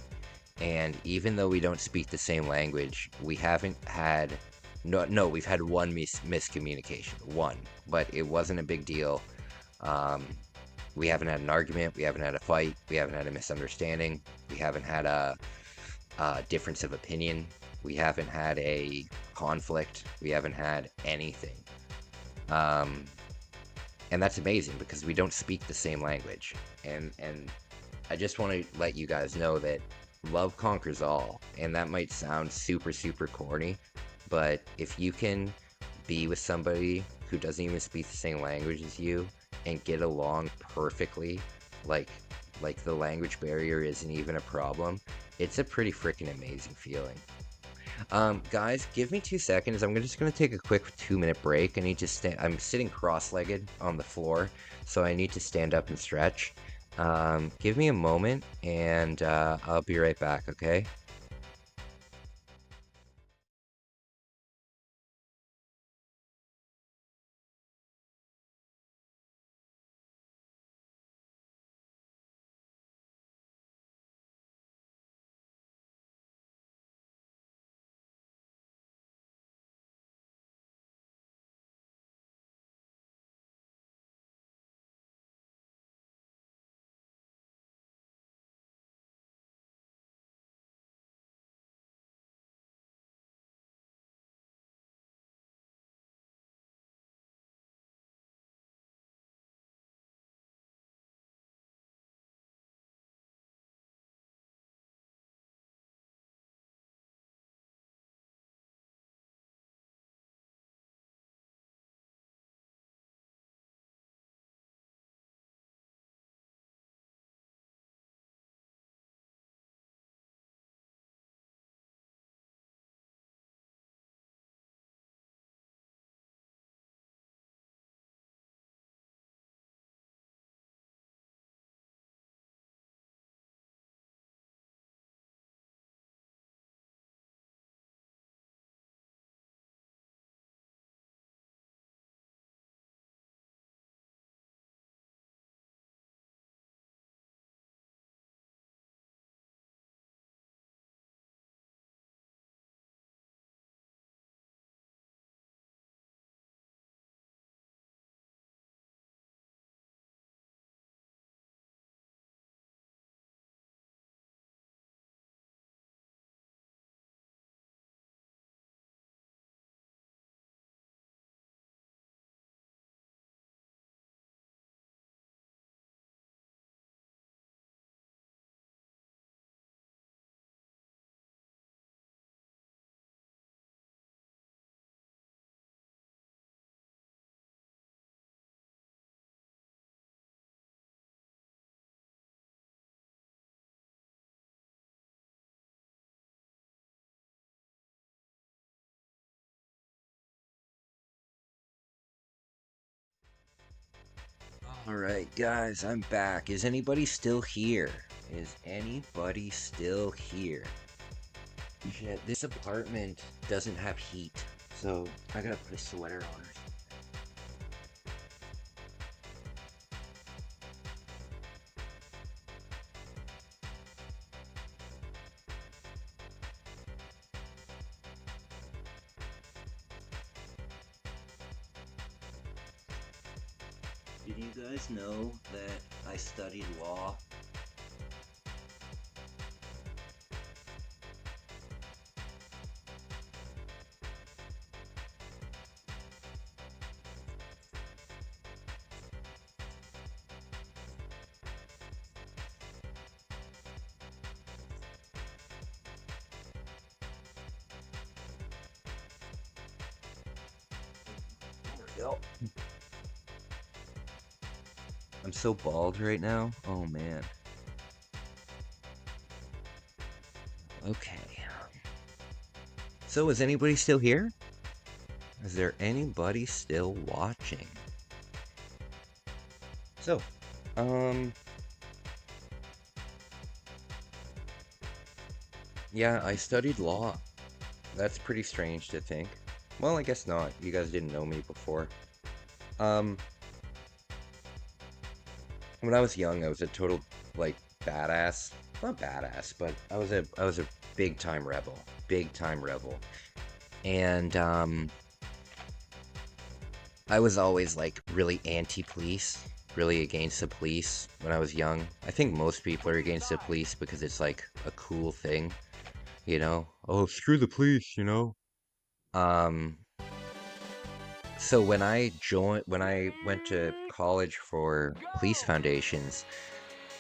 Speaker 1: And even though we don't speak the same language, we haven't had no, we've had one miscommunication, one, but it wasn't a big deal. Um, we haven't had an argument, we haven't had a fight, we haven't had a misunderstanding, we haven't had a difference of opinion, we haven't had a conflict, we haven't had anything. Um, and that's amazing because we don't speak the same language. And I just want to let you guys know that love conquers all, and that might sound super super corny, but if you can be with somebody who doesn't even speak the same language as you and get along perfectly, like like the language barrier isn't even a problem, it's a pretty freaking amazing feeling. Guys, give me 2 seconds. I'm just gonna take a quick 2 minute break. I need to stand. I'm sitting cross-legged on the floor, so I need to stand up and stretch. Give me a moment, and I'll be right back. Okay? All right, guys, I'm back. Is anybody still here? Is anybody still here? Shit, this apartment doesn't have heat, so I gotta put a sweater on. Did you guys know that I studied law? There we go. I'm so bald right now. Oh man. Okay. So is anybody still here? Is there anybody still watching? So, yeah, I studied law. That's pretty strange to think. Well, I guess not. You guys didn't know me before. Um, when I was young, I was a total like badass. Not badass, but I was a big time rebel. Big time rebel. And I was always like really anti-police, really against the police when I was young. I think most people are against the police because it's like a cool thing, you know? Oh, screw the police, you know? Um, so when I went to college for police foundations,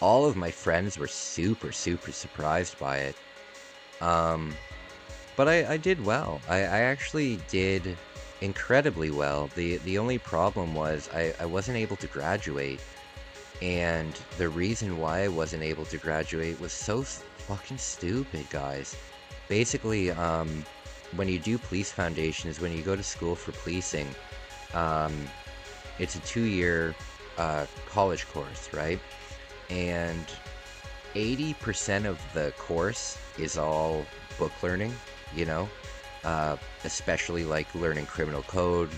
Speaker 1: all of my friends were super, super surprised by it. Um, but I did well. I actually did incredibly well. The only problem was I wasn't able to graduate. And the reason why I wasn't able to graduate was so fucking stupid, guys. Basically, when you do police foundations, when you go to school for policing, um, it's a 2-year college course, right? And 80% of the course is all book learning, you know? Especially like learning criminal code,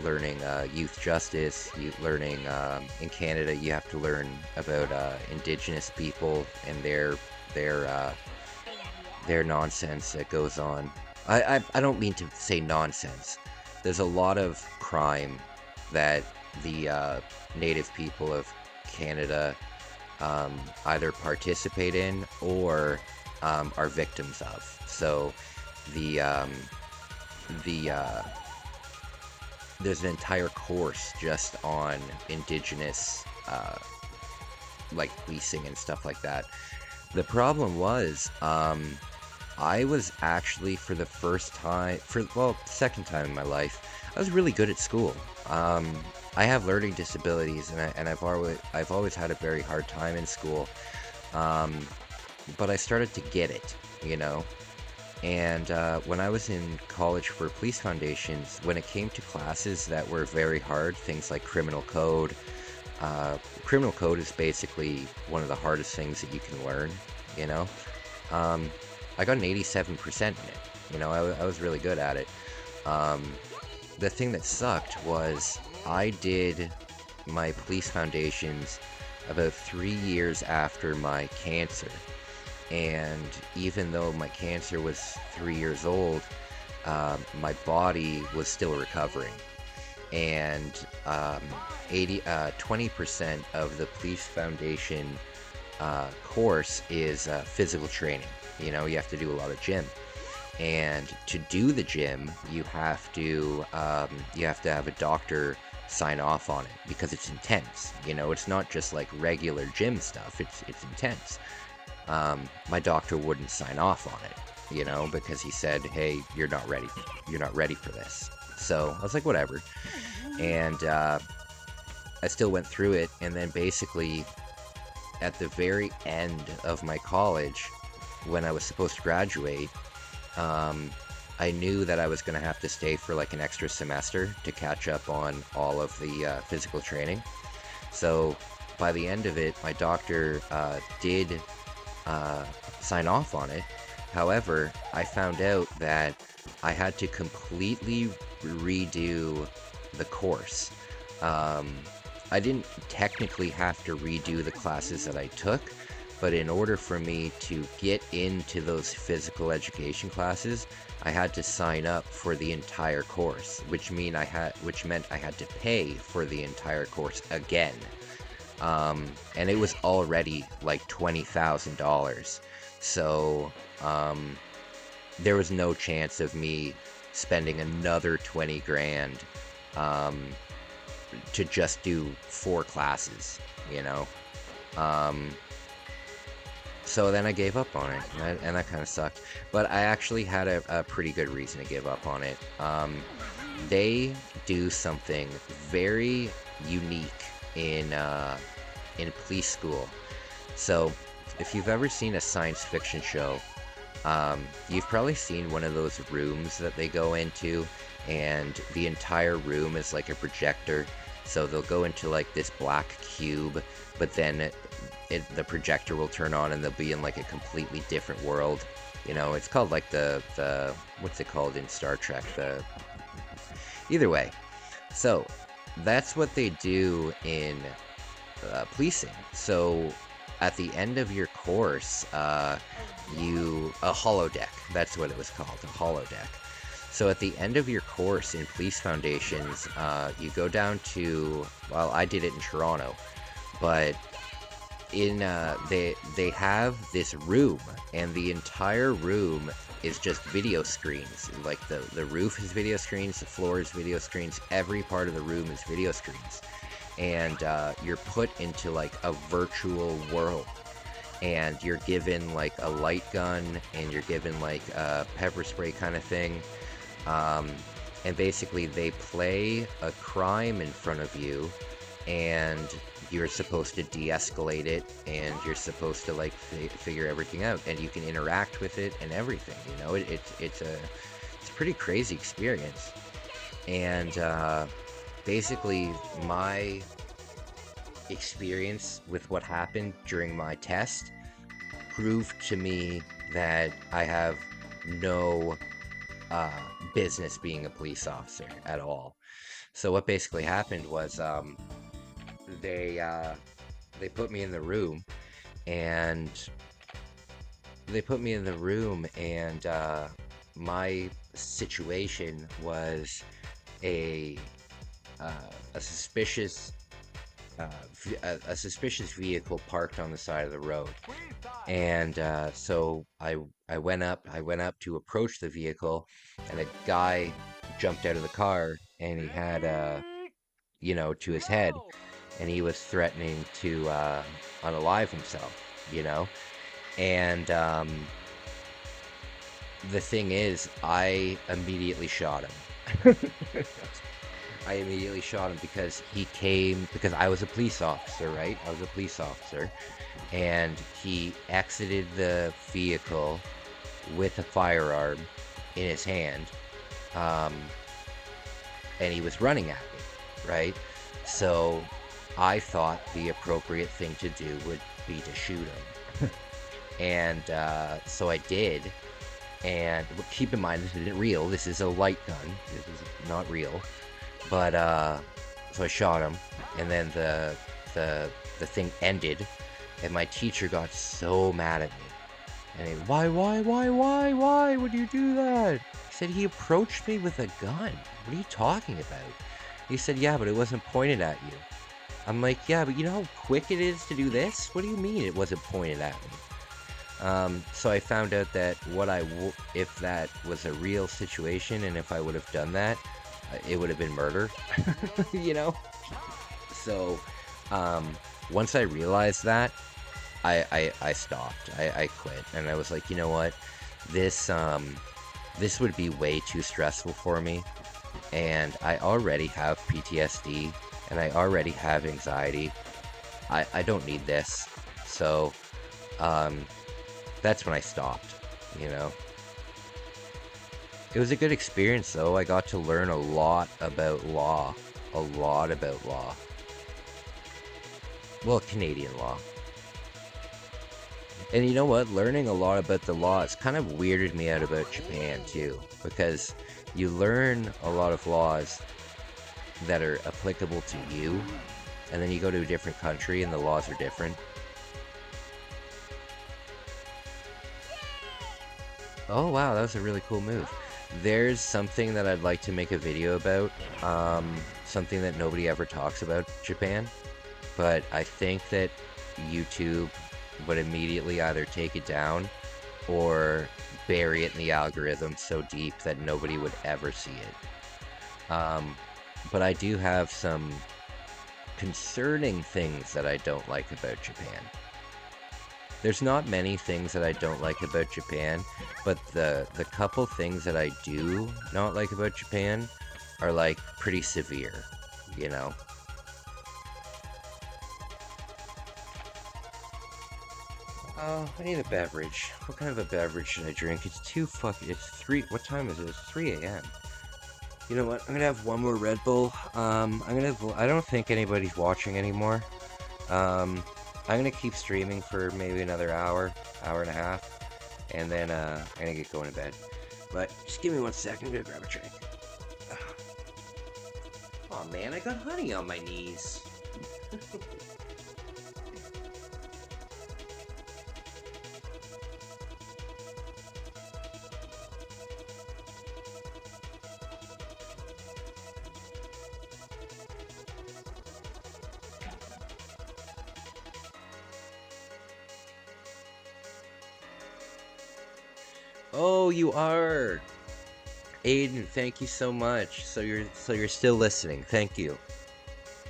Speaker 1: learning youth justice, learning in Canada you have to learn about Indigenous people and their nonsense that goes on. I don't mean to say nonsense. There's a lot of crime that the Native people of Canada either participate in or are victims of. So the there's an entire course just on Indigenous like policing and stuff like that. The problem was I was actually for the first time second time in my life I was really good at school. I have learning disabilities and I've always had a very hard time in school, but I started to get it, you know. And when I was in college for police foundations, when it came to classes that were very hard, things like criminal code is basically one of the hardest things that you can learn, you know. I got an 87% in it, you know, I was really good at it. The thing that sucked was I did my police foundations about 3 years after my cancer. And even though my cancer was 3 years old, my body was still recovering. And 20% of the police foundation course is physical training. You know, you have to do a lot of gym. And to do the gym, you have to have a doctor sign off on it because it's intense. You know, it's not just like regular gym stuff. It's intense. My doctor wouldn't sign off on it, you know, because he said, "Hey, you're not ready for this." So I was like, whatever. And I still went through it. And then basically at the very end of my college, when I was supposed to graduate, I knew that I was going to have to stay for like an extra semester to catch up on all of the physical training. So by the end of it, my doctor did sign off on it. However, I found out that I had to completely redo the course. I didn't technically have to redo the classes that I took, but in order for me to get into those physical education classes, I had to sign up for the entire course, which meant I had to pay for the entire course again. And it was already like $20,000. So there was no chance of me spending another 20 grand to just do 4 classes, you know? So then I gave up on it, and that kind of sucked. But I actually had a pretty good reason to give up on it. They do something very unique in police school. So if you've ever seen a science fiction show, you've probably seen one of those rooms that they go into, and the entire room is like a projector. So they'll go into like this black cube, but then the projector will turn on and they'll be in like a completely different world. You know, it's called like the what's it called in Star Trek? Either way. So that's what they do in policing. So at the end of your course, a holodeck. That's what it was called, a holodeck. So at the end of your course in Police Foundations, you go down to, well, I did it in Toronto, but in they have this room, and the entire room is just video screens. Like the roof is video screens, the floor is video screens, every part of the room is video screens. And you're put into like a virtual world, and you're given like a light gun, and you're given like a pepper spray kind of thing. And basically they play a crime in front of you, and you're supposed to de-escalate it, and you're supposed to like figure everything out, and you can interact with it and everything, you know. It's a pretty crazy experience. And basically my experience with what happened during my test proved to me that I have no business being a police officer at all. So what basically happened was they put me in the room, and my situation was a suspicious vehicle parked on the side of the road. And so I went up to approach the vehicle, and a guy jumped out of the car, and he had to his head, and he was threatening to unalive himself, you know. And the thing is, I immediately shot him. I immediately shot him because I was a police officer, right? I was a police officer, and he exited the vehicle with a firearm in his hand, and he was running at me, right? So I thought the appropriate thing to do would be to shoot him. And so I did. And keep in mind, this isn't real. This is a light gun. This is not real. But so I shot him, and then the thing ended, and my teacher got so mad at me. And he, why would you do that? He said, he approached me with a gun. What are you talking about? He said, yeah, but it wasn't pointed at you. I'm like, yeah, but you know how quick it is to do this? What do you mean it wasn't pointed at me? So I found out that if that was a real situation, and if I would have done that, it would have been murder, you know? So, once I realized that, I stopped. I quit, and I was like, you know what? This would be way too stressful for me, and I already have PTSD, and I already have anxiety. I don't need this. So, that's when I stopped, you know? It was a good experience, though. I got to learn a lot about law. Well, Canadian law. And you know what? Learning a lot about the law, it's kind of weirded me out about Japan, too. Because you learn a lot of laws that are applicable to you, and then you go to a different country and the laws are different. Oh wow, that was a really cool move. There's something that I'd like to make a video about, something that nobody ever talks about Japan, but I think that YouTube would immediately either take it down or bury it in the algorithm so deep that nobody would ever see it. But I do have some concerning things that I don't like about Japan. There's not many things that I don't like about Japan, but the couple things that I do not like about Japan are like pretty severe, you know? Oh, I need a beverage. What kind of a beverage should I drink? It's 3, what time is it? It's 3 a.m. You know what? I'm gonna have one more Red Bull. I don't think anybody's watching anymore. I'm gonna keep streaming for maybe another hour, hour and a half, and then I'm gonna get going to bed. But just give me 1 second, I'm gonna grab a drink. Oh man, I got honey on my knees. Oh, you are. Aiden, thank you so much. So you're still listening. Thank you.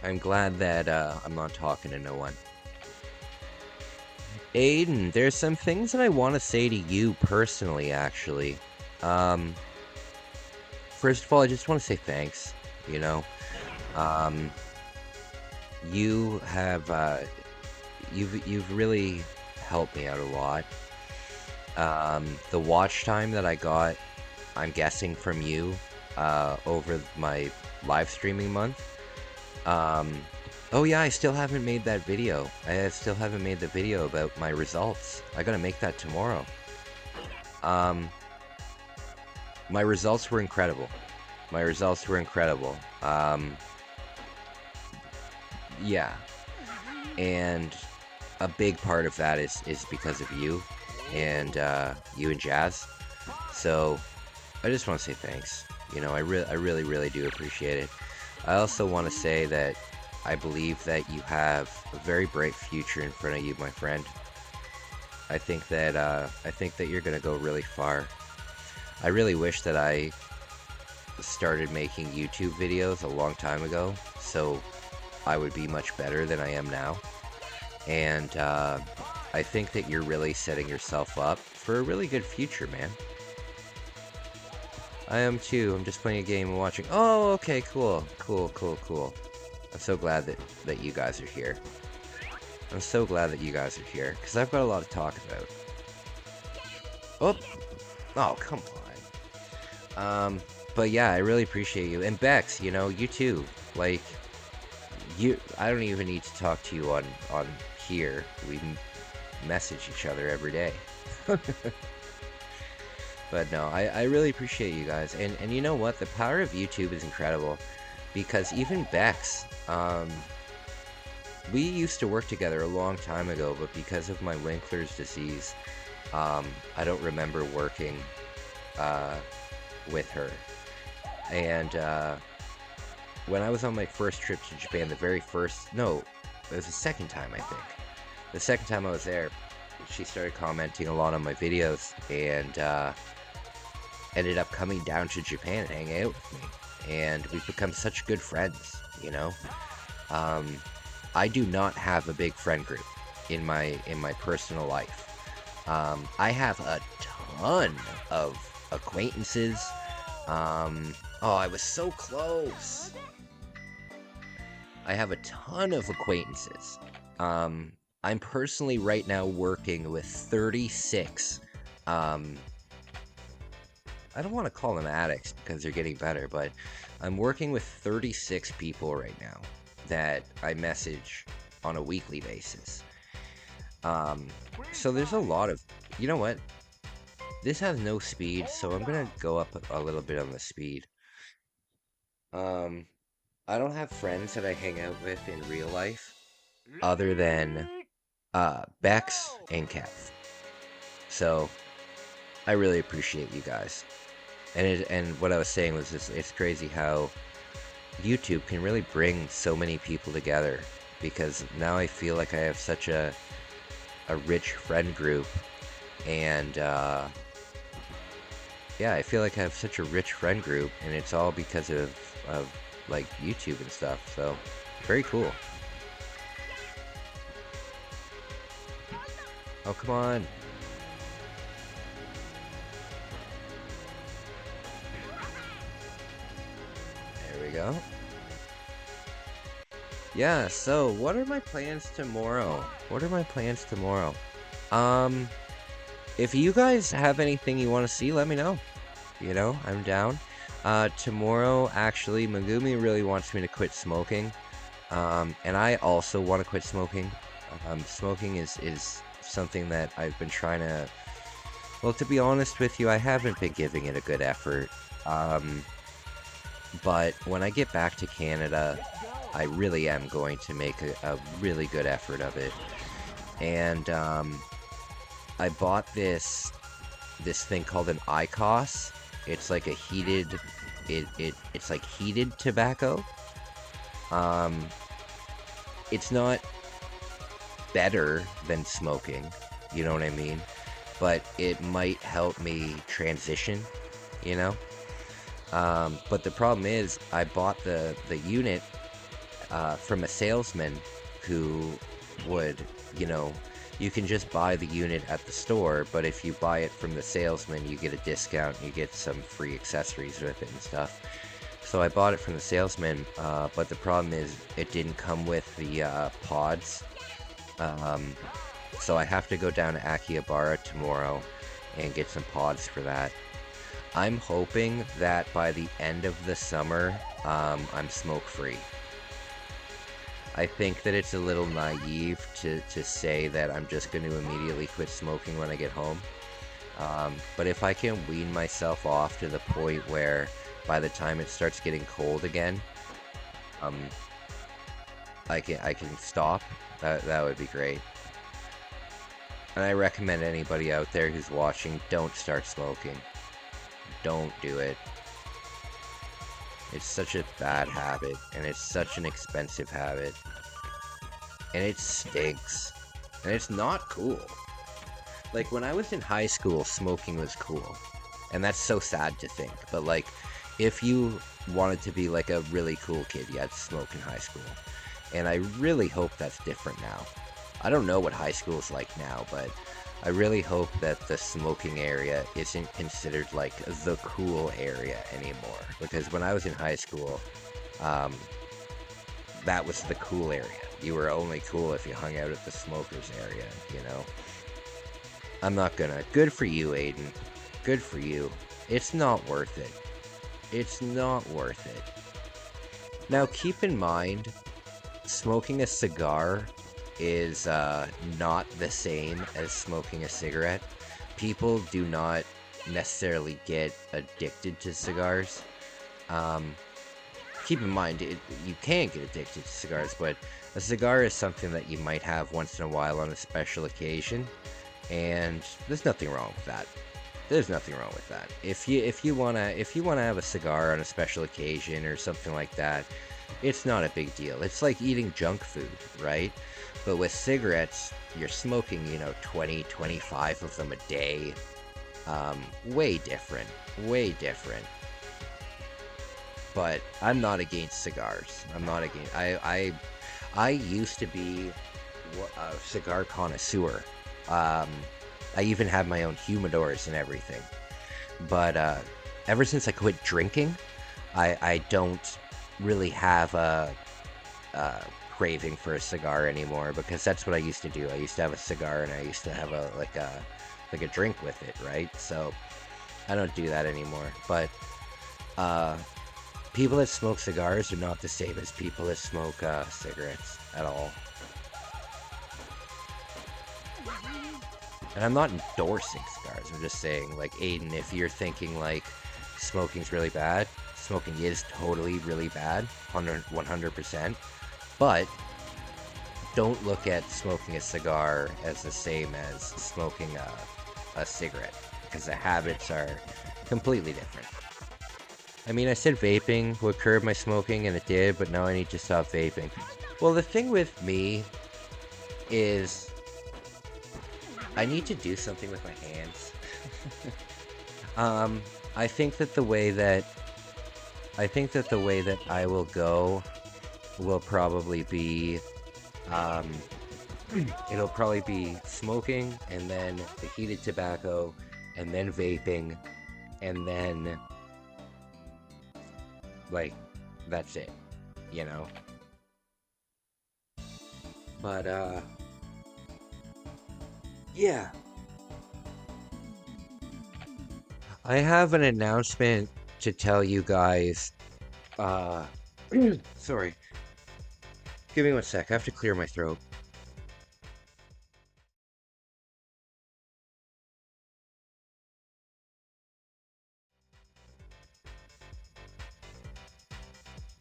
Speaker 1: I'm glad that I'm not talking to no one. Aiden, there's some things that I want to say to you personally, actually. Um, First of all, I just want to say thanks. You know, um, you have you've really helped me out a lot. The watch time that I got, I'm guessing from you, over my live streaming month. Um, oh yeah, I still haven't made that video. I still haven't made the video about my results. I gotta make that tomorrow. Um, my results were incredible. My results were incredible. Yeah, and a big part of that is because of you and you and Jazz. So I just want to say thanks. You know, I really, really do appreciate it. I also want to say that I believe that you have a very bright future in front of you, my friend. I think that you're gonna go really far. I really wish that I started making YouTube videos a long time ago, so I would be much better than I am now. And I think that you're really setting yourself up for a really good future, man. I am too. I'm just playing a game and watching. Oh, okay, cool, cool, cool, cool. I'm so glad that you guys are here. I'm so glad that you guys are here because I've got a lot to talk about. Oh, oh, come on. But yeah, I really appreciate you. And Bex, you know, you too. Like, I don't even need to talk to you on here. We message each other every day. But no, I really appreciate you guys. And you know what? The power of YouTube is incredible. Because even Bex, we used to work together a long time ago, but because of my Winkler's disease, I don't remember working with her. And when I was on my first trip to Japan, no, it was the second time, I think. The second time I was there, she started commenting a lot on my videos and ended up coming down to Japan and hanging out with me. And we've become such good friends, you know? I do not have a big friend group in my personal life. I have a ton of acquaintances. Oh, I was so close. I have a ton of acquaintances. I'm personally right now working with 36. I don't want to call them addicts because they're getting better, but I'm working with 36 people right now that I message on a weekly basis. So there's a lot of, you know what? This has no speed, so I'm gonna go up a little bit on the speed. I don't have friends that I hang out with in real life other than Bex and Kev. So I really appreciate you guys. And what I was saying was it's crazy how YouTube can really bring so many people together, because now I feel like I have such a rich friend group, and yeah, I feel like I have such a rich friend group, and it's all because of like YouTube and stuff. So very cool. Oh, come on. There we go. Yeah, so what are my plans tomorrow? What are my plans tomorrow? Um, if you guys have anything you want to see, let me know. You know, I'm down. Tomorrow, actually, Megumi really wants me to quit smoking. And I also want to quit smoking. Smoking is something that I've been trying to... Well, to be honest with you, I haven't been giving it a good effort. But when I get back to Canada, I really am going to make a really good effort of it. And I bought this thing called an IQOS. It's like a heated, it's like heated tobacco. It's not better than smoking, you know what I mean? But it might help me transition, you know? But the problem is, I bought the unit from a salesman who would, you know, you can just buy the unit at the store, but if you buy it from the salesman, you get a discount, you get some free accessories with it and stuff. So I bought it from the salesman, but the problem is it didn't come with the pods. So I have to go down to Akihabara tomorrow and get some pods for that. I'm hoping that by the end of the summer, I'm smoke-free. I think that it's a little naive to say that I'm just going to immediately quit smoking when I get home. But if I can wean myself off to the point where by the time it starts getting cold again, I can stop, that would be great. And I recommend anybody out there who's watching, don't start smoking. Don't do it. It's such a bad habit, and it's such an expensive habit. And it stinks. And it's not cool. Like, when I was in high school, smoking was cool. And that's so sad to think. But, like, if you wanted to be, like, a really cool kid, you had to smoke in high school. And I really hope that's different now. I don't know what high school is like now, but I really hope that the smoking area isn't considered like the cool area anymore. Because when I was in high school, that was the cool area. You were only cool if you hung out at the smokers area, you know? I'm not gonna. Good for you, Aiden. Good for you. It's not worth it. It's not worth it. Now, keep in mind, smoking a cigar is not the same as smoking a cigarette. People do not necessarily get addicted to cigars. Keep in mind, you can get addicted to cigars, but a cigar is something that you might have once in a while on a special occasion, and there's nothing wrong with that. There's nothing wrong with that. If you wanna have a cigar on a special occasion or something like that, it's not a big deal. It's like eating junk food, right? But with cigarettes, you're smoking, 20, 25 of them a day. Way different. Way different. But I'm not against cigars. I'm not against... I used to be a cigar connoisseur. I even had my own humidors and everything. But ever since I quit drinking, I don't really have a craving for a cigar anymore, because that's what I used to do. I used to have a cigar and I used to have a drink with it, right? So I don't do that anymore. But people that smoke cigars are not the same as people that smoke cigarettes at all. And I'm not endorsing cigars. I'm just saying, like, Aiden, if you're thinking like smoking's really bad, smoking is totally really bad, 100%. But don't look at smoking a cigar as the same as smoking a cigarette. because the habits are completely different. I mean, I said vaping would curb my smoking, and it did, but now I need to stop vaping. Well, the thing with me is I need to do something with my hands. I think that the way that I will go will probably be it'll probably be smoking, and then the heated tobacco, and then vaping, and then like that's it, you know. But yeah, I have an announcement to tell you guys. Sorry, give me 1 sec, I have to clear my throat.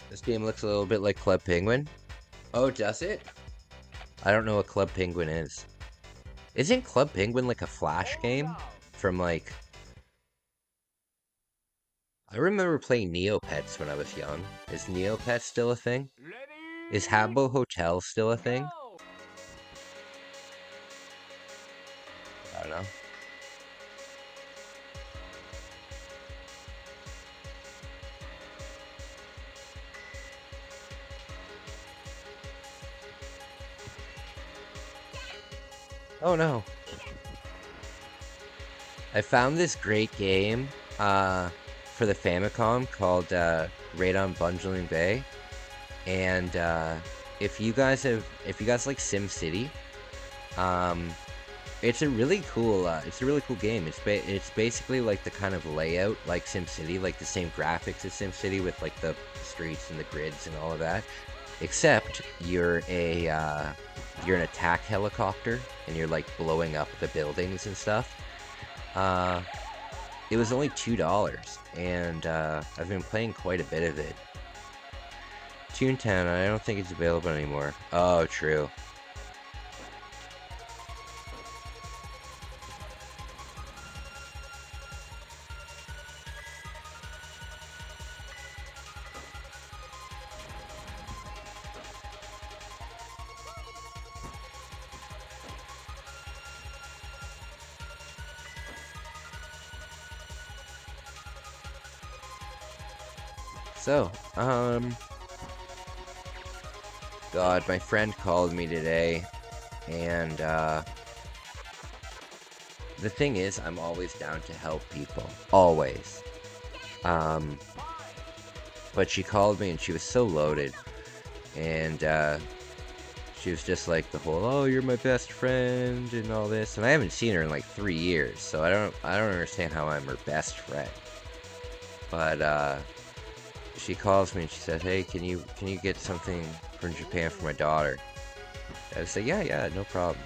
Speaker 1: This game looks a little bit like Club Penguin. Oh, does it? I don't know what Club Penguin is. Isn't Club Penguin like a Flash game? From like... I remember playing Neopets when I was young. Is Neopets still a thing? Is Habbo Hotel still a thing? I don't know. Oh no. I found this great game for the Famicom called Raid on Bungling Bay. And if you guys like SimCity, it's a really cool game. It's basically like the kind of layout like SimCity, like the same graphics as SimCity with like the streets and the grids and all of that. Except you're an attack helicopter and you're like blowing up the buildings and stuff. It was only $2, and I've been playing quite a bit of it. Toontown, I don't think it's available anymore. Oh, true. So, God, my friend called me today, and, the thing is, I'm always down to help people. Always. But she called me, and she was so loaded, and, she was just like the whole, oh, you're my best friend, and all this, and I haven't seen her in like 3 years, so I don't understand how I'm her best friend. But, she calls me and she says, hey, can you get something from Japan for my daughter? I say, yeah, no problem.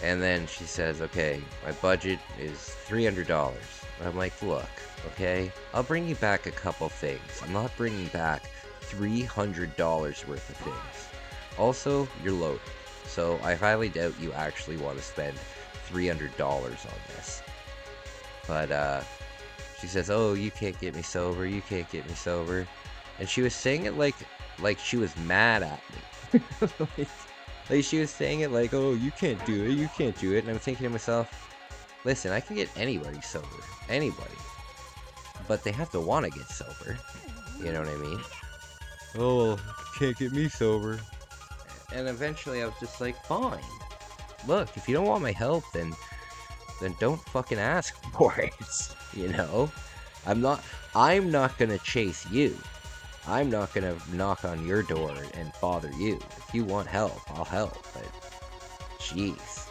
Speaker 1: And then she says, okay, my budget is $300. And I'm like, look, okay, I'll bring you back a couple things. I'm not bringing back $300 worth of things. Also, you're loaded, so I highly doubt you actually want to spend $300 on this. But, she says, oh, you can't get me sober, you can't get me sober. And she was saying it like she was mad at me. like she was saying it like, oh, you can't do it, you can't do it. And I'm thinking to myself, listen, I can get anybody sober. Anybody. But they have to want to get sober. You know what I mean? Oh, can't get me sober. And eventually I was just like, fine. Look, if you don't want my help, then don't fucking ask for it. You know? I'm not gonna chase you. I'm not gonna knock on your door and bother you. If you want help, I'll help, but jeez.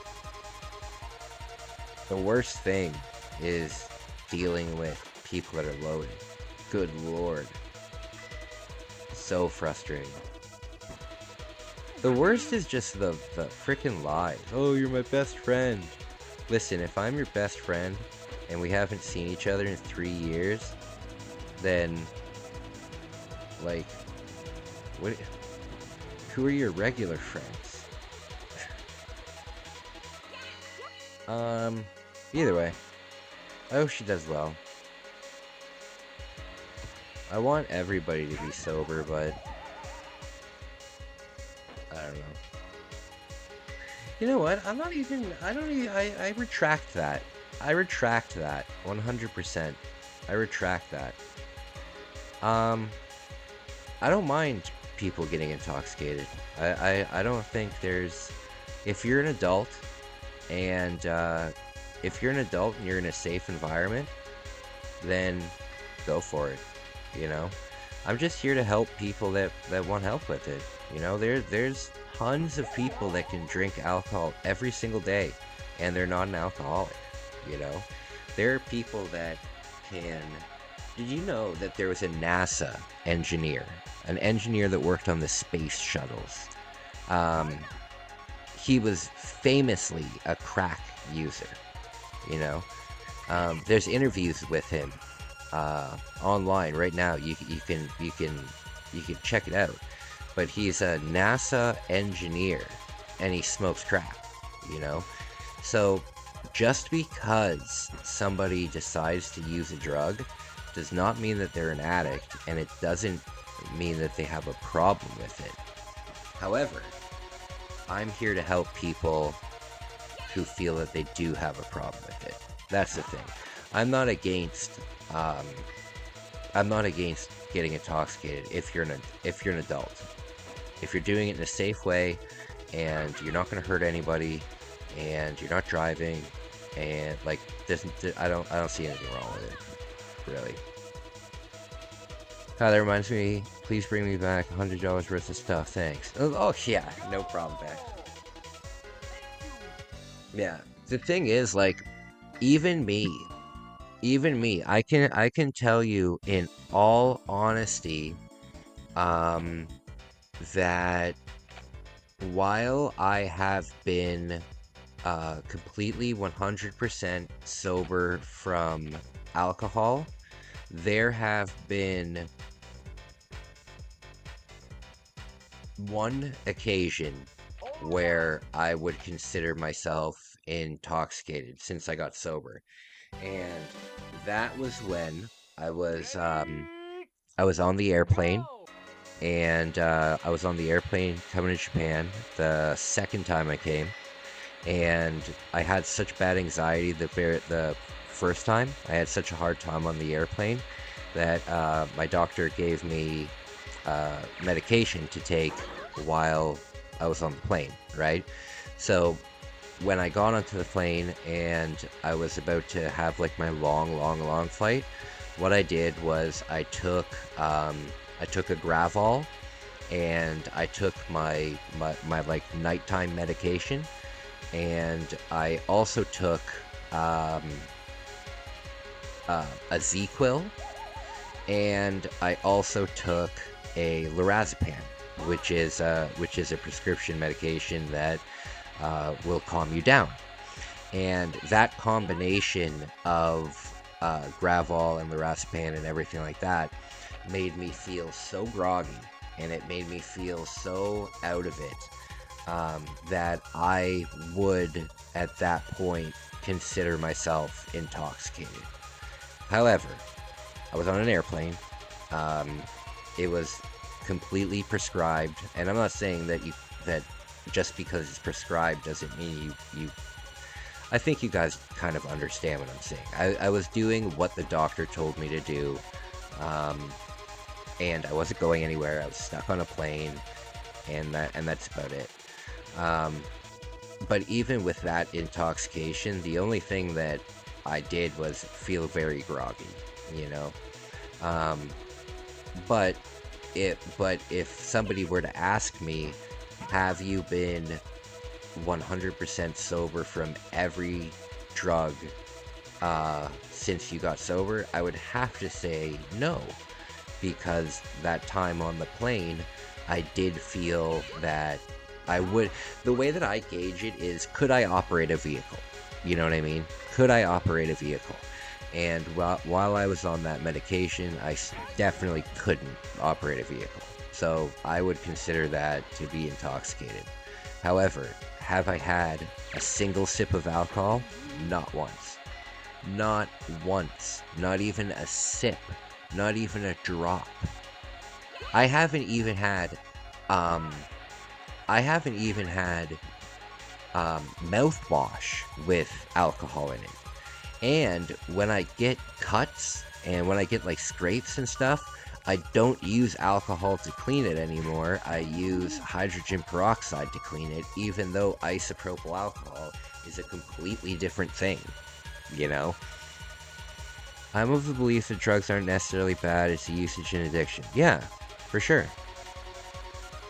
Speaker 1: The worst thing is dealing with people that are loaded. Good lord. So frustrating. The worst is just the freaking lies. Oh, you're my best friend. Listen, if I'm your best friend and we haven't seen each other in 3 years, then, like, what? Who are your regular friends? Either way, I hope she does well. I want everybody to be sober, but I don't know. You know what? I don't even, I retract that. I retract that. 100%. I retract that. Um, I don't mind people getting intoxicated. I don't think there's, if you're an adult and, if you're an adult and you're in a safe environment, then go for it, you know? I'm just here to help people that want help with it. You know, there's tons of people that can drink alcohol every single day and they're not an alcoholic, you know? There are people that can... Did you know that there was a NASA engineer, an engineer that worked on the space shuttles? He was famously a crack user, you know? There's interviews with him online right now. You can check it out. But he's a NASA engineer and he smokes crack, you know? So just because somebody decides to use a drug does not mean that they're an addict, and it doesn't mean that they have a problem with it. However, I'm here to help people who feel that they do have a problem with it. That's the thing. I'm not against getting intoxicated if you're an adult. If you're doing it in a safe way and you're not going to hurt anybody and you're not driving and like I don't see anything wrong with it. Really. That reminds me, please bring me back $100 worth of stuff, thanks. Oh yeah, no problem, back. Yeah, the thing is, like, even me, I can tell you in all honesty, that while I have been completely 100% sober from alcohol, there have been one occasion where I would consider myself intoxicated since I got sober, and that was when I was on the airplane, and I was on the airplane coming to Japan the second time I came, and I had such bad anxiety the first time. I had such a hard time on the airplane that my doctor gave me medication to take while I was on the plane, right? So when I got onto the plane and I was about to have like my long flight, what I did was I took a Gravol, and I took my like nighttime medication, and I also took a Z-Quil, and I also took a lorazepam, which is a prescription medication that will calm you down. And that combination of Gravol and lorazepam and everything like that made me feel so groggy, and it made me feel so out of it, that I would at that point consider myself intoxicated. However, I was on an airplane. It was completely prescribed, and I'm not saying that just because it's prescribed doesn't mean you I think you guys kind of understand what I'm saying. I was doing what the doctor told me to do, and I wasn't going anywhere. I was stuck on a plane, and that's about it. But even with that intoxication, the only thing that I did was feel very groggy, you know. But if somebody were to ask me, have you been 100% sober from every drug since you got sober, I would have to say no, because that time on the plane, I did feel that I would. The way that I gauge it is, could I operate a vehicle? You know what I mean? Could I operate a vehicle? And while I was on that medication, I definitely couldn't operate a vehicle. So I would consider that to be intoxicated. However, have I had a single sip of alcohol? Not once. Not once. Not even a sip. Not even a drop. I haven't even had, um, I haven't even had mouthwash with alcohol in it. And when I get cuts and when I get like scrapes and stuff, I don't use alcohol to clean it anymore. I use hydrogen peroxide to clean it, even though isopropyl alcohol is a completely different thing, you know? I'm of the belief that drugs aren't necessarily bad, it's the usage and addiction. Yeah, for sure.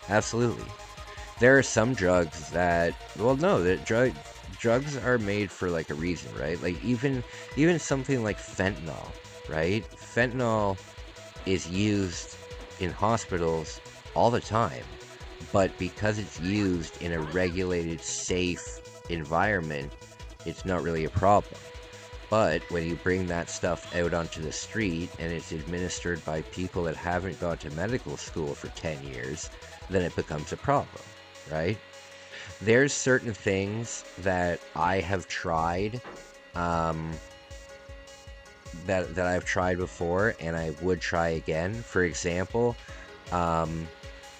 Speaker 1: Absolutely. There are some drugs that, well, no, that drugs are made for like a reason, right? Like even something like fentanyl, right? Fentanyl is used in hospitals all the time, but because it's used in a regulated, safe environment, it's not really a problem. But when you bring that stuff out onto the street and it's administered by people that haven't gone to medical school for 10 years, then it becomes a problem, right? There's certain things that I have tried, that I've tried before and I would try again. For example,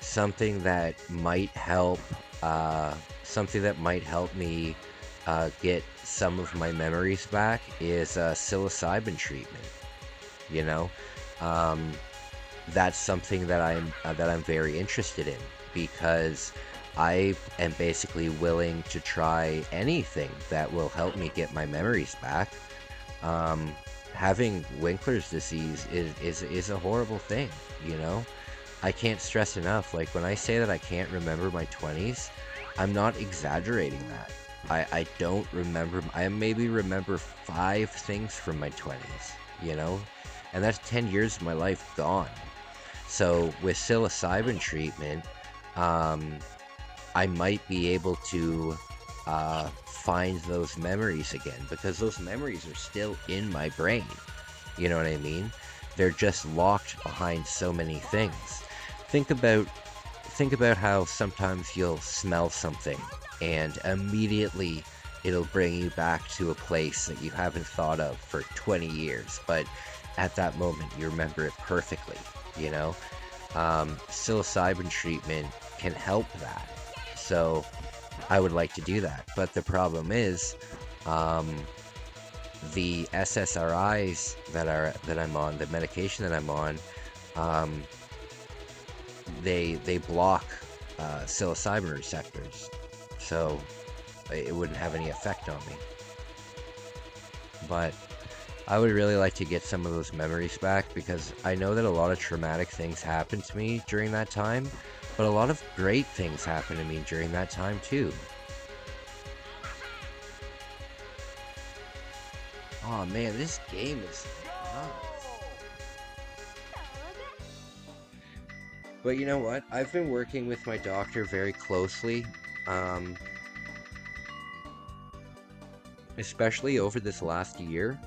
Speaker 1: something that might help, me get some of my memories back is psilocybin treatment. You know, that's something that I'm very interested in because I am basically willing to try anything that will help me get my memories back. Having Winkler's disease is a horrible thing, you know? I can't stress enough, like when I say that I can't remember my 20s, I'm not exaggerating that. I don't remember, I maybe remember 5 things from my 20s, you know? And that's 10 years of my life gone. So with psilocybin treatment, I might be able to find those memories again because those memories are still in my brain. You know what I mean? They're just locked behind so many things. Think about how sometimes you'll smell something and immediately it'll bring you back to a place that you haven't thought of for 20 years, but at that moment you remember it perfectly, you know? Psilocybin treatment can help that. So I would like to do that. But the problem is, the SSRIs that I'm on, the medication that I'm on, they block psilocybin receptors, so it wouldn't have any effect on me. But I would really like to get some of those memories back because I know that a lot of traumatic things happened to me during that time, but a lot of great things happened to me during that time too. Oh man, this game is nuts. But you know what? I've been working with my doctor very closely, especially over this last year.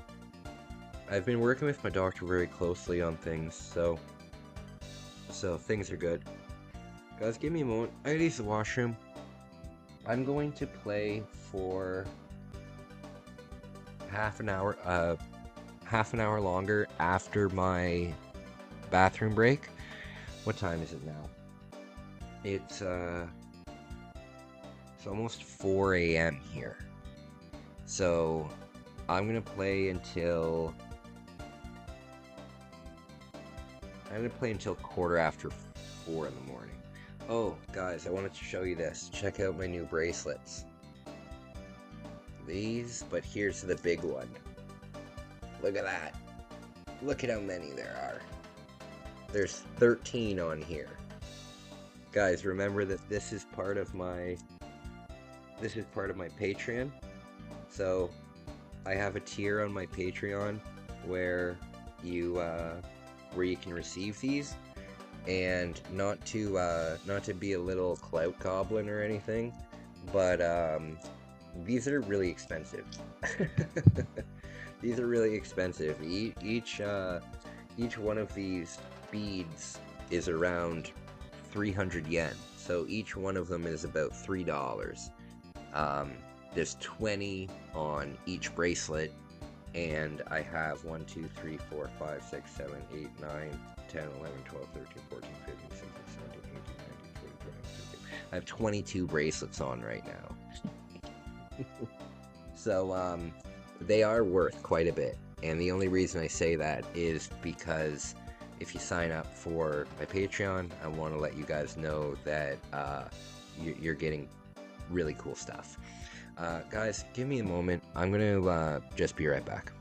Speaker 1: I've been working with my doctor very closely on things, so things are good. Guys, give me a moment. I gotta use the washroom. I'm going to play for half an hour longer after my bathroom break. What time is it now? It's almost 4 a.m. here. So I'm gonna play until 4:15 in the morning. Oh, guys, I wanted to show you this. Check out my new bracelets. These, but here's the big one. Look at that. Look at how many there are. There's 13 on here. Guys, remember that this is part of my Patreon. So I have a tier on my Patreon where you can receive these, and not to be a little clout goblin or anything, but these are really expensive. These are really expensive. Each one of these beads is around 300 yen. So each one of them is about $3. There's 20 on each bracelet, And I have 1, 2, 3, 4, 5, 6, 7, 8, 9, 10, 11, 12, 13, 14, 15, 16, 17, 18, 19, 20, 21, 22. I have 22 bracelets on right now. So, they are worth quite a bit. And the only reason I say that is because if you sign up for my Patreon, I want to let you guys know that you're getting really cool stuff. Guys, give me a moment. I'm going to just be right back.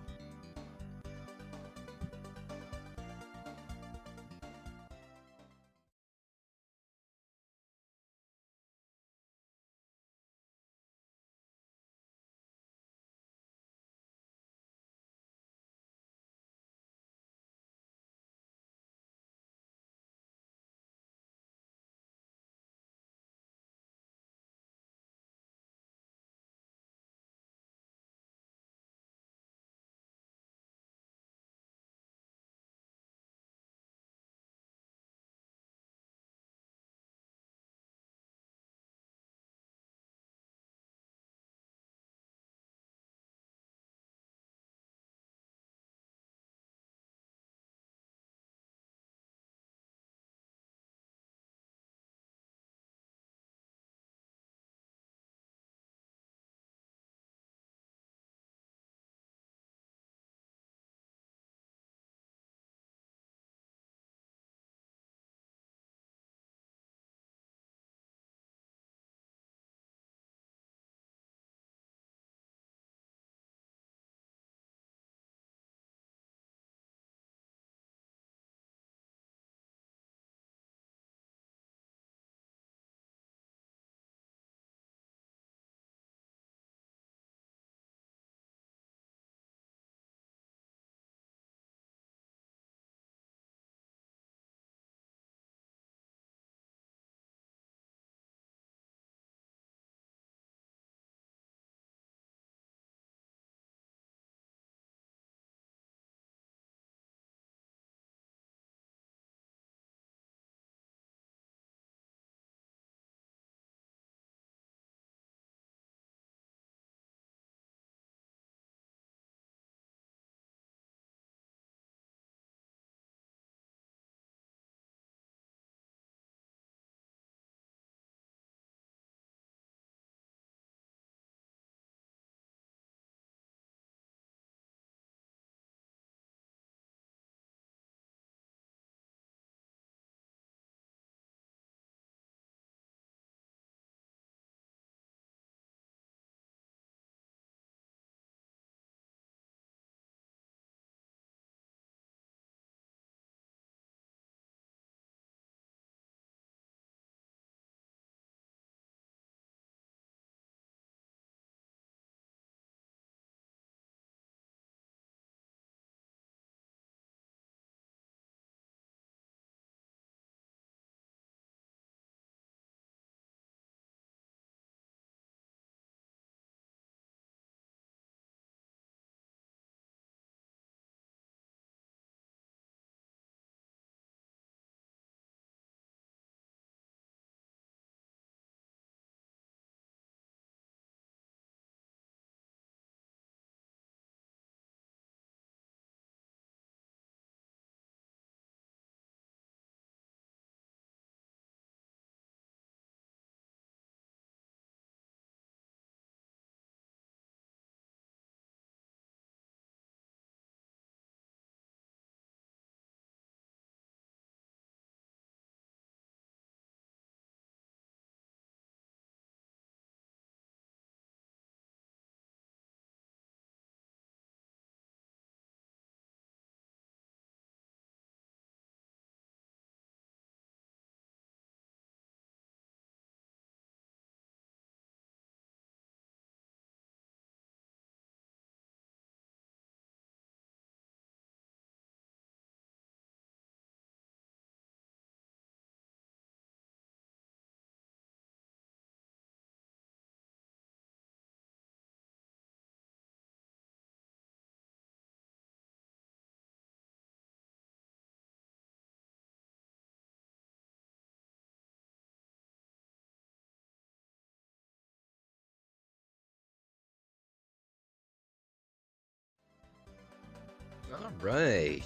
Speaker 1: Alright.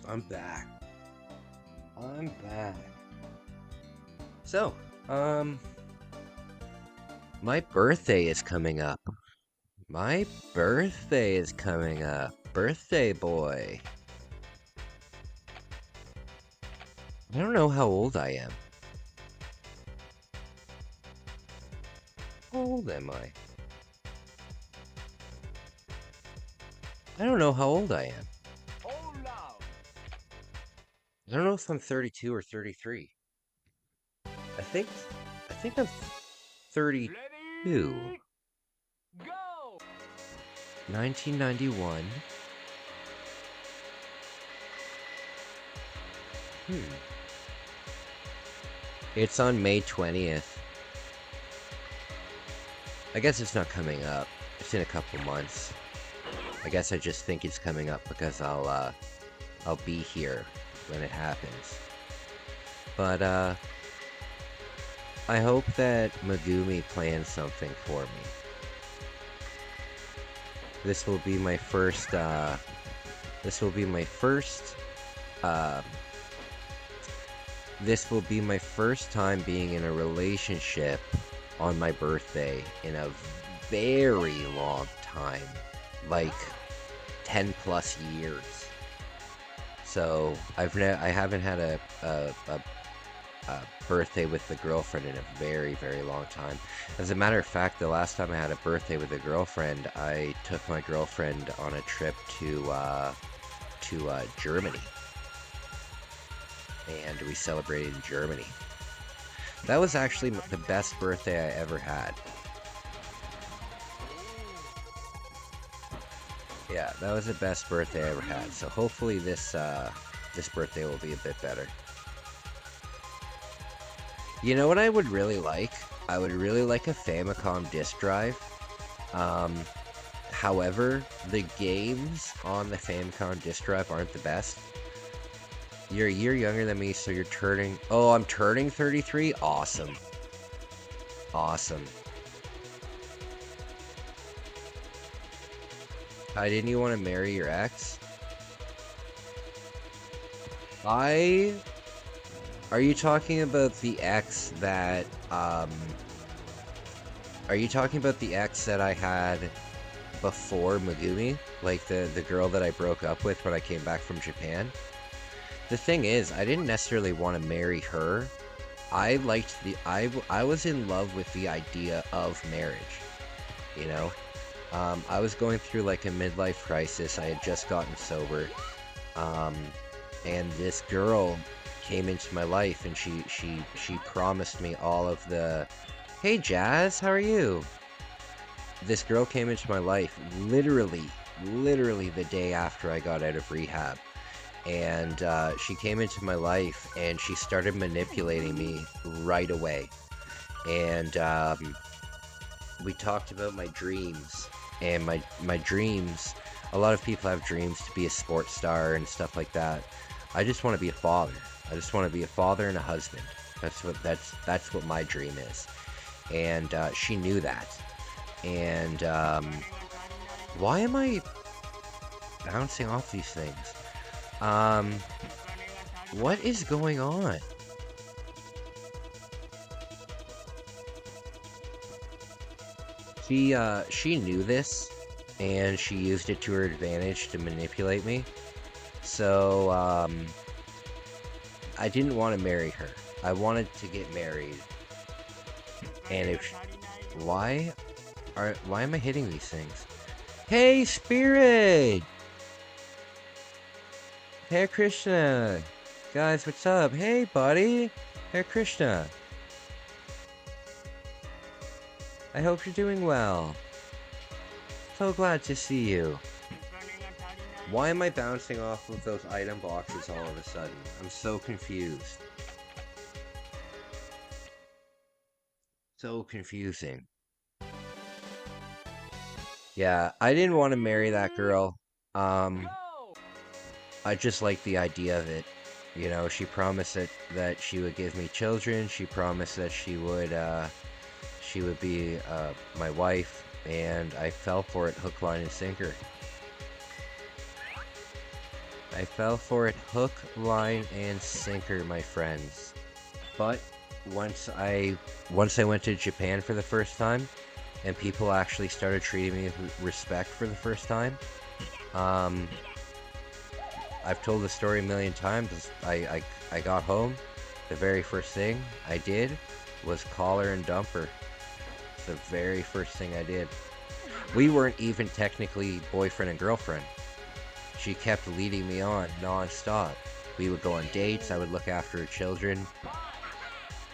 Speaker 1: I'm back. I'm back. So, my birthday is coming up. My birthday is coming up. Birthday boy. I don't know how old I am. How old am I? I don't know how old I am. I don't know if I'm 32 or 33. I think I'm 32. 1991. It's on May 20th. I guess it's not coming up. It's in a couple months. I guess I just think it's coming up because I'll be here when it happens. But I hope that Megumi plans something for me. This will be my first time being in a relationship on my birthday in a very long time, like 10 plus years. So I haven't had a birthday with a girlfriend in a very, very long time. As a matter of fact, the last time I had a birthday with a girlfriend, I took my girlfriend on a trip to Germany, and we celebrated in Germany. That was actually the best birthday I ever had. Yeah, that was the best birthday I ever had. So hopefully this birthday will be a bit better. You know what I would really like? I would really like a Famicom disk drive. However, the games on the Famicom disk drive aren't the best. You're a year younger than me, so you're turning... Oh, I'm turning 33? Awesome. Awesome. Hi, didn't you want to marry your ex? Are you talking about the ex that, are you talking about the ex that I had before Megumi? Like the girl that I broke up with when I came back from Japan? The thing is, I didn't necessarily want to marry her. I was in love with the idea of marriage, you know? I was going through like a midlife crisis. I had just gotten sober. And this girl came into my life, and she promised me all of the, hey Jazz, how are you? This girl came into my life literally the day after I got out of rehab. And she came into my life and she started manipulating me right away. And we talked about my dreams. And my dreams, a lot of people have dreams to be a sports star and stuff like that. I just want to be a father. I just want to be a father and a husband. That's what my dream is. And she knew that. And why am I bouncing off these things? What is going on? She knew this, and she used it to her advantage to manipulate me. So, I didn't want to marry her. I wanted to get married. And why am I hitting these things? Hey, Spirit! Hare Krishna! Guys, what's up? Hey, buddy! Hare Krishna! I hope you're doing well. So glad to see you. Why am I bouncing off of those item boxes all of a sudden? I'm so confused. So confusing. Yeah, I didn't want to marry that girl. I just like the idea of it. You know, she promised that she would give me children. She promised that she would be my wife. and I fell for it hook, line, and sinker. I fell for it hook, line, and sinker, my friends. But once I went to Japan for the first time, and people actually started treating me with respect for the first time, I've told the story a million times. I got home, the very first thing I did was call her and dump her. It's the very first thing I did. We weren't even technically boyfriend and girlfriend. She kept leading me on non-stop. We would go on dates, I would look after her children,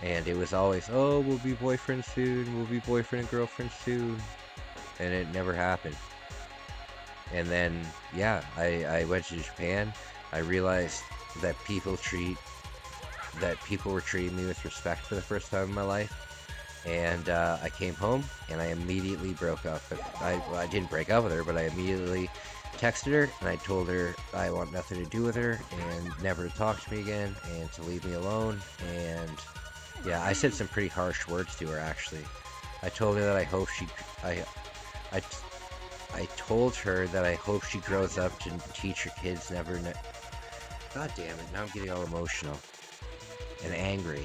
Speaker 1: and it was always, oh, we'll be boyfriend soon, we'll be boyfriend and girlfriend soon, and it never happened. And then, yeah, I went to Japan. I realized that people were treating me with respect for the first time in my life. And I came home, and I immediately broke up. I didn't break up with her, but I immediately texted her, and I told her I want nothing to do with her, and never to talk to me again, and to leave me alone. And yeah, I said some pretty harsh words to her, actually. I told her that I hope I told her that I hope she grows up to teach her kids never. God damn it! Now I'm getting all emotional and angry.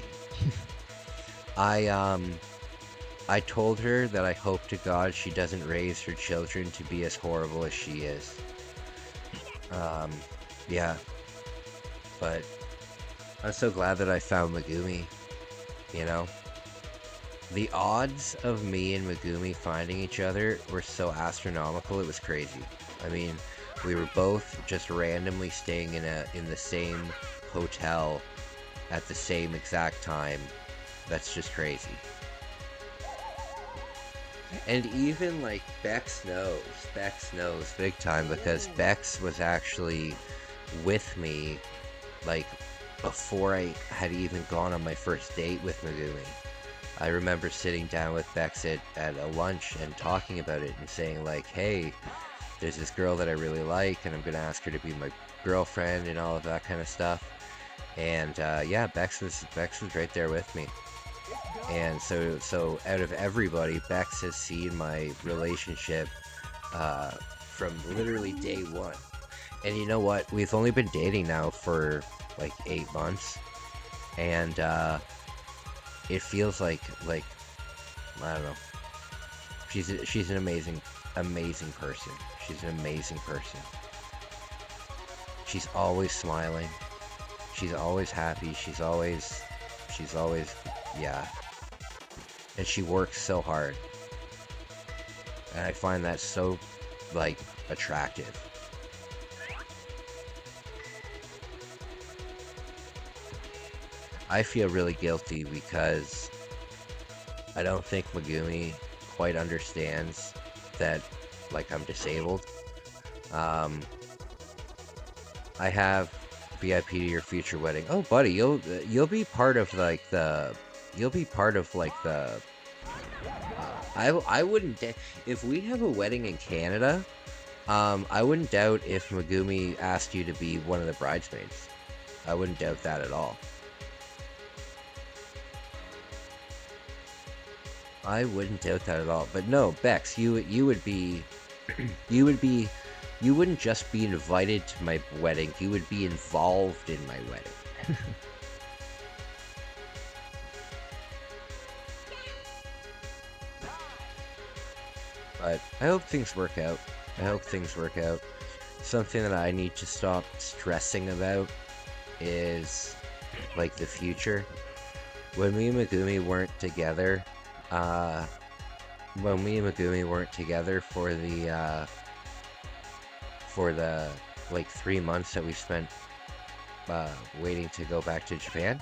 Speaker 1: I told her that I hope to God she doesn't raise her children to be as horrible as she is. Yeah. But I'm so glad that I found Megumi, you know? The odds of me and Megumi finding each other were so astronomical, it was crazy. I mean, we were both just randomly staying in the same hotel at the same exact time. That's just crazy. And even like Bex knows big time, because Bex was actually with me like before I had even gone on my first date with Megumi. I remember sitting down with Bex at a lunch and talking about it and saying like, hey, there's this girl that I really like and I'm gonna ask her to be my girlfriend and all of that kind of stuff. And yeah, Bex was right there with me. And so out of everybody, Bex has seen my relationship from literally day one. And you know what? We've only been dating now for like 8 months, and it feels like I don't know. She's an amazing person. She's an amazing person. She's always smiling. She's always happy. She's always yeah. And she works so hard. And I find that so like attractive. I feel really guilty because I don't think Megumi quite understands that like I'm disabled. I have VIP to your future wedding. Oh, buddy, you'll be part of like the. You'll be part of like the. I wouldn't if we have a wedding in Canada. I wouldn't doubt if Megumi asked you to be one of the bridesmaids. I wouldn't doubt that at all. I wouldn't doubt that at all. But no, Bex, you would be, you wouldn't just be invited to my wedding. You would be involved in my wedding. But I hope things work out. I hope things work out. Something that I need to stop stressing about is like the future. When me and Megumi weren't together, for the like 3 months that we spent waiting to go back to Japan,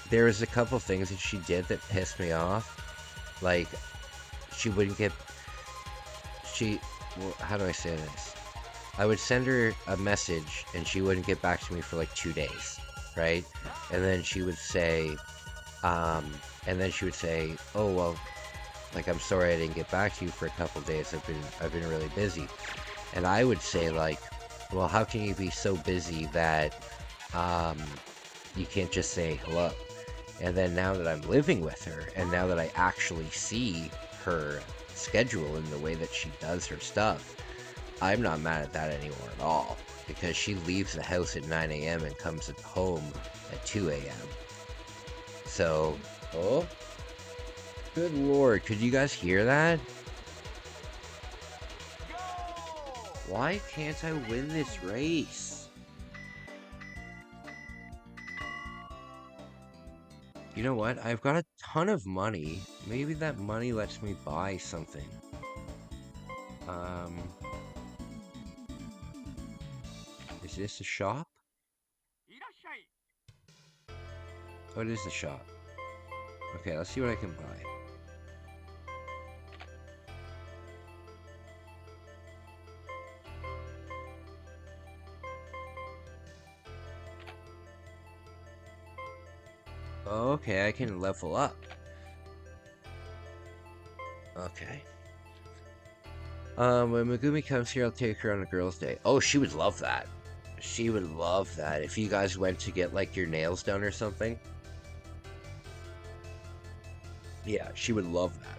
Speaker 1: there was a couple things that she did that pissed me off. Like, she wouldn't get... Well, how do I say this? I would send her a message, and she wouldn't get back to me for like 2 days, right? And then she would say, oh, well, like, I'm sorry I didn't get back to you for a couple days. I've been really busy. And I would say, like, well, how can you be so busy that, you can't just say hello? And then now that I'm living with her, and now that I actually see her schedule and the way that she does her stuff, I'm not mad at that anymore at all. Because she leaves the house at 9 a.m. and comes home at 2 a.m. So, oh, good lord, could you guys hear that? Why can't I win this race? You know what? I've got a ton of money. Maybe that money lets me buy something. Is this a shop? Oh, it is a shop. Okay, let's see what I can buy. Okay, I can level up. Okay. When Megumi comes here, I'll take her on a girl's day. Oh, she would love that. She would love that. If you guys went to get, like, your nails done or something. Yeah, she would love that.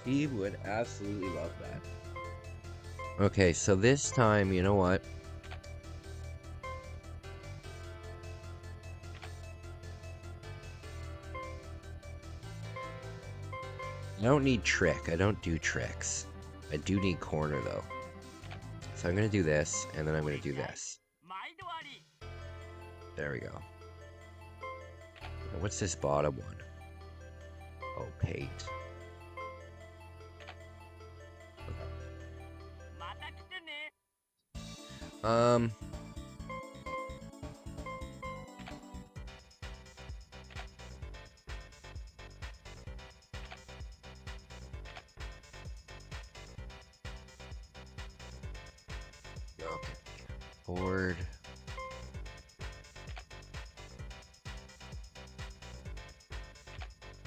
Speaker 1: She would absolutely love that. Okay, so this time, you know what? I don't need trick. I don't do tricks. I do need corner, though. So I'm going to do this, and then I'm going to do this. There we go. Now, what's this bottom one? Oh, paint. Okay. Board.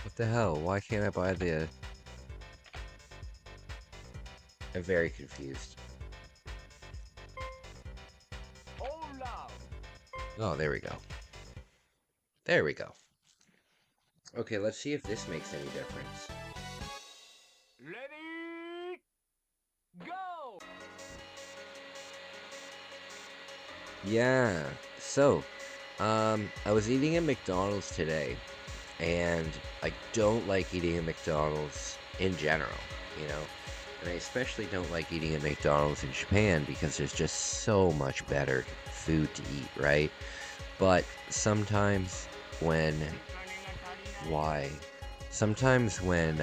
Speaker 1: What the hell? Why can't I buy the... I'm very confused. Oh, there we go. There we go. Okay, let's see if this makes any difference.
Speaker 2: Ready, go!
Speaker 1: Yeah, so, I was eating at McDonald's today, and I don't like eating at McDonald's in general, you know? And I especially don't like eating at McDonald's in Japan because there's just so much better food to eat, right? But sometimes when... Why? Sometimes when,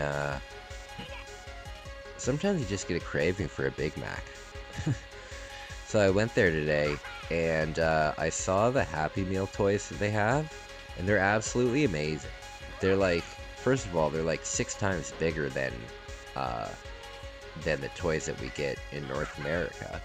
Speaker 1: sometimes you just get a craving for a Big Mac. So I went there today, and I saw the Happy Meal toys that they have, and they're absolutely amazing. They're like, first of all, they're like 6 times bigger than the toys that we get in North America.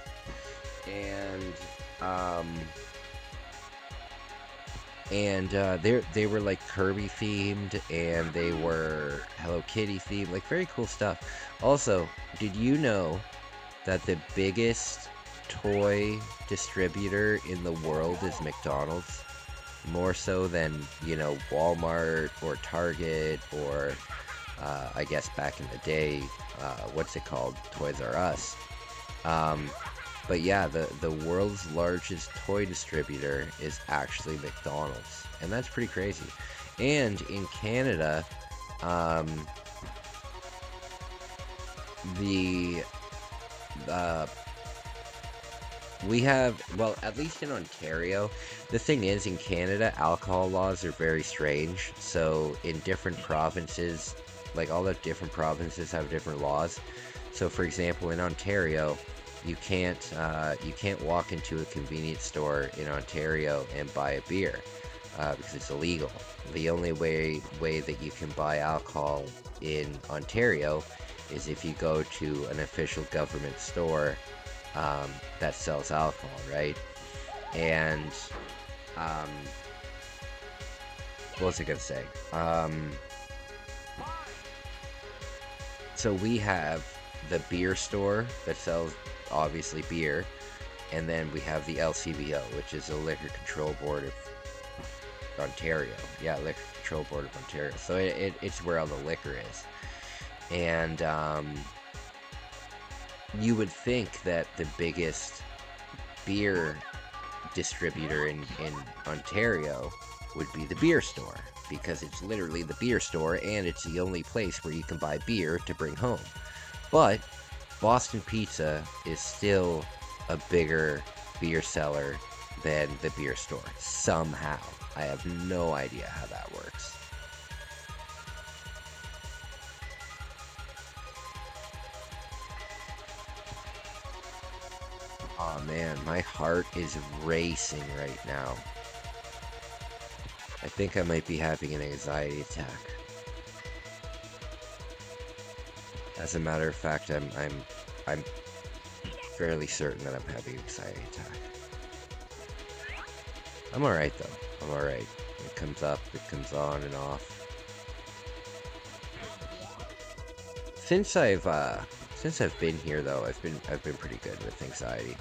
Speaker 1: And they were like Kirby themed, and they were Hello Kitty themed, like very cool stuff. Also, did you know that the biggest toy distributor in the world is McDonald's? More so than, you know, Walmart or Target or I guess back in the day, what's it called? Toys R Us. But yeah, the world's largest toy distributor is actually McDonald's, and that's pretty crazy. And in Canada, we have, well, at least in Ontario, the thing is, in Canada, alcohol laws are very strange. So in different provinces, like all the different provinces have different laws. So for example, in Ontario, you can't walk into a convenience store in Ontario and buy a beer because it's illegal. The only way that you can buy alcohol in Ontario is if you go to an official government store that sells alcohol, right? And what was I gonna say? So we have the beer store that sells obviously beer, and then we have the LCBO, which is a liquor control board Ontario. Yeah, Liquor Control Board of Ontario. So it's where all the liquor is. And you would think that the biggest beer distributor in Ontario would be the beer store, because it's literally the beer store and it's the only place where you can buy beer to bring home. But Boston Pizza is still a bigger beer seller than the beer store somehow. I have no idea how that works. Oh man, my heart is racing right now. I think I might be having an anxiety attack. As a matter of fact, I'm fairly certain that I'm having an anxiety attack. I'm alright though. I'm alright. It comes up, it comes on and off. Since I've been here though, I've been pretty good with anxiety.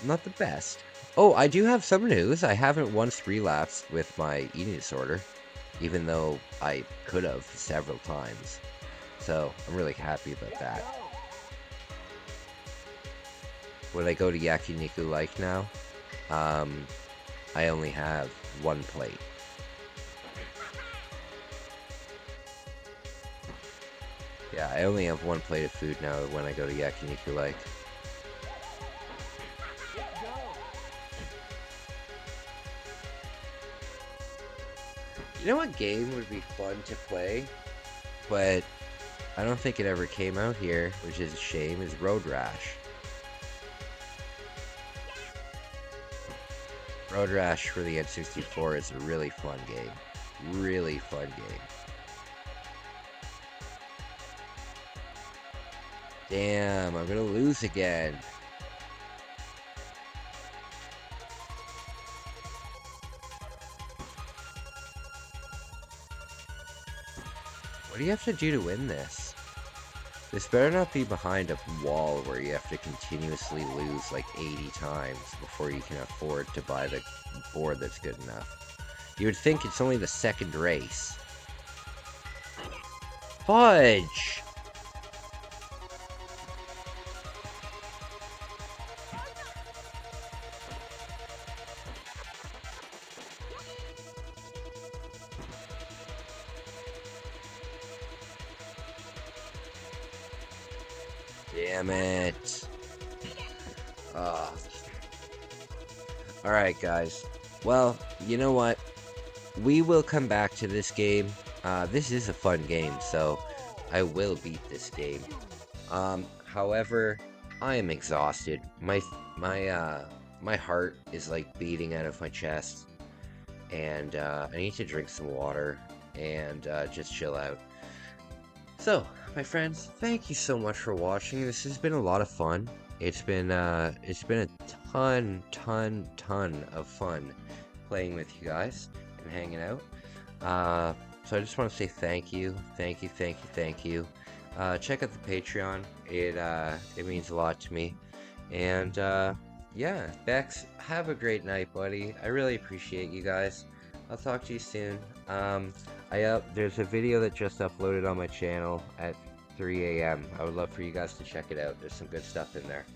Speaker 1: Not the best. Oh, I do have some news. I haven't once relapsed with my eating disorder, even though I could have several times. So I'm really happy about that. When I go to Yakiniku Like now, I only have one plate. Yeah, I only have one plate of food now when I go to Yakiniku Like. You know what game would be fun to play, but I don't think it ever came out here, which is a shame, is Road Rash. Road Rash for the N64 is a really fun game. Really fun game. Damn, I'm gonna lose again. What do you have to do to win this? This better not be behind a wall where you have to continuously lose like 80 times before you can afford to buy the board that's good enough. You would think it's only the second race. Fudge! Damn it. Alright, guys. Well, you know what? We will come back to this game. This is a fun game, so I will beat this game. However, I am exhausted. My heart is like beating out of my chest. And I need to drink some water and just chill out. So, my friends, thank you so much for watching. This has been a lot of fun. It's been a ton of fun playing with you guys and hanging out. So I just want to say thank you. Check out the Patreon. It means a lot to me. And yeah, Bex, have a great night, buddy. I really appreciate you guys. I'll talk to you soon. There's a video that just uploaded on my channel at 3 a.m. I would love for you guys to check it out. There's some good stuff in there.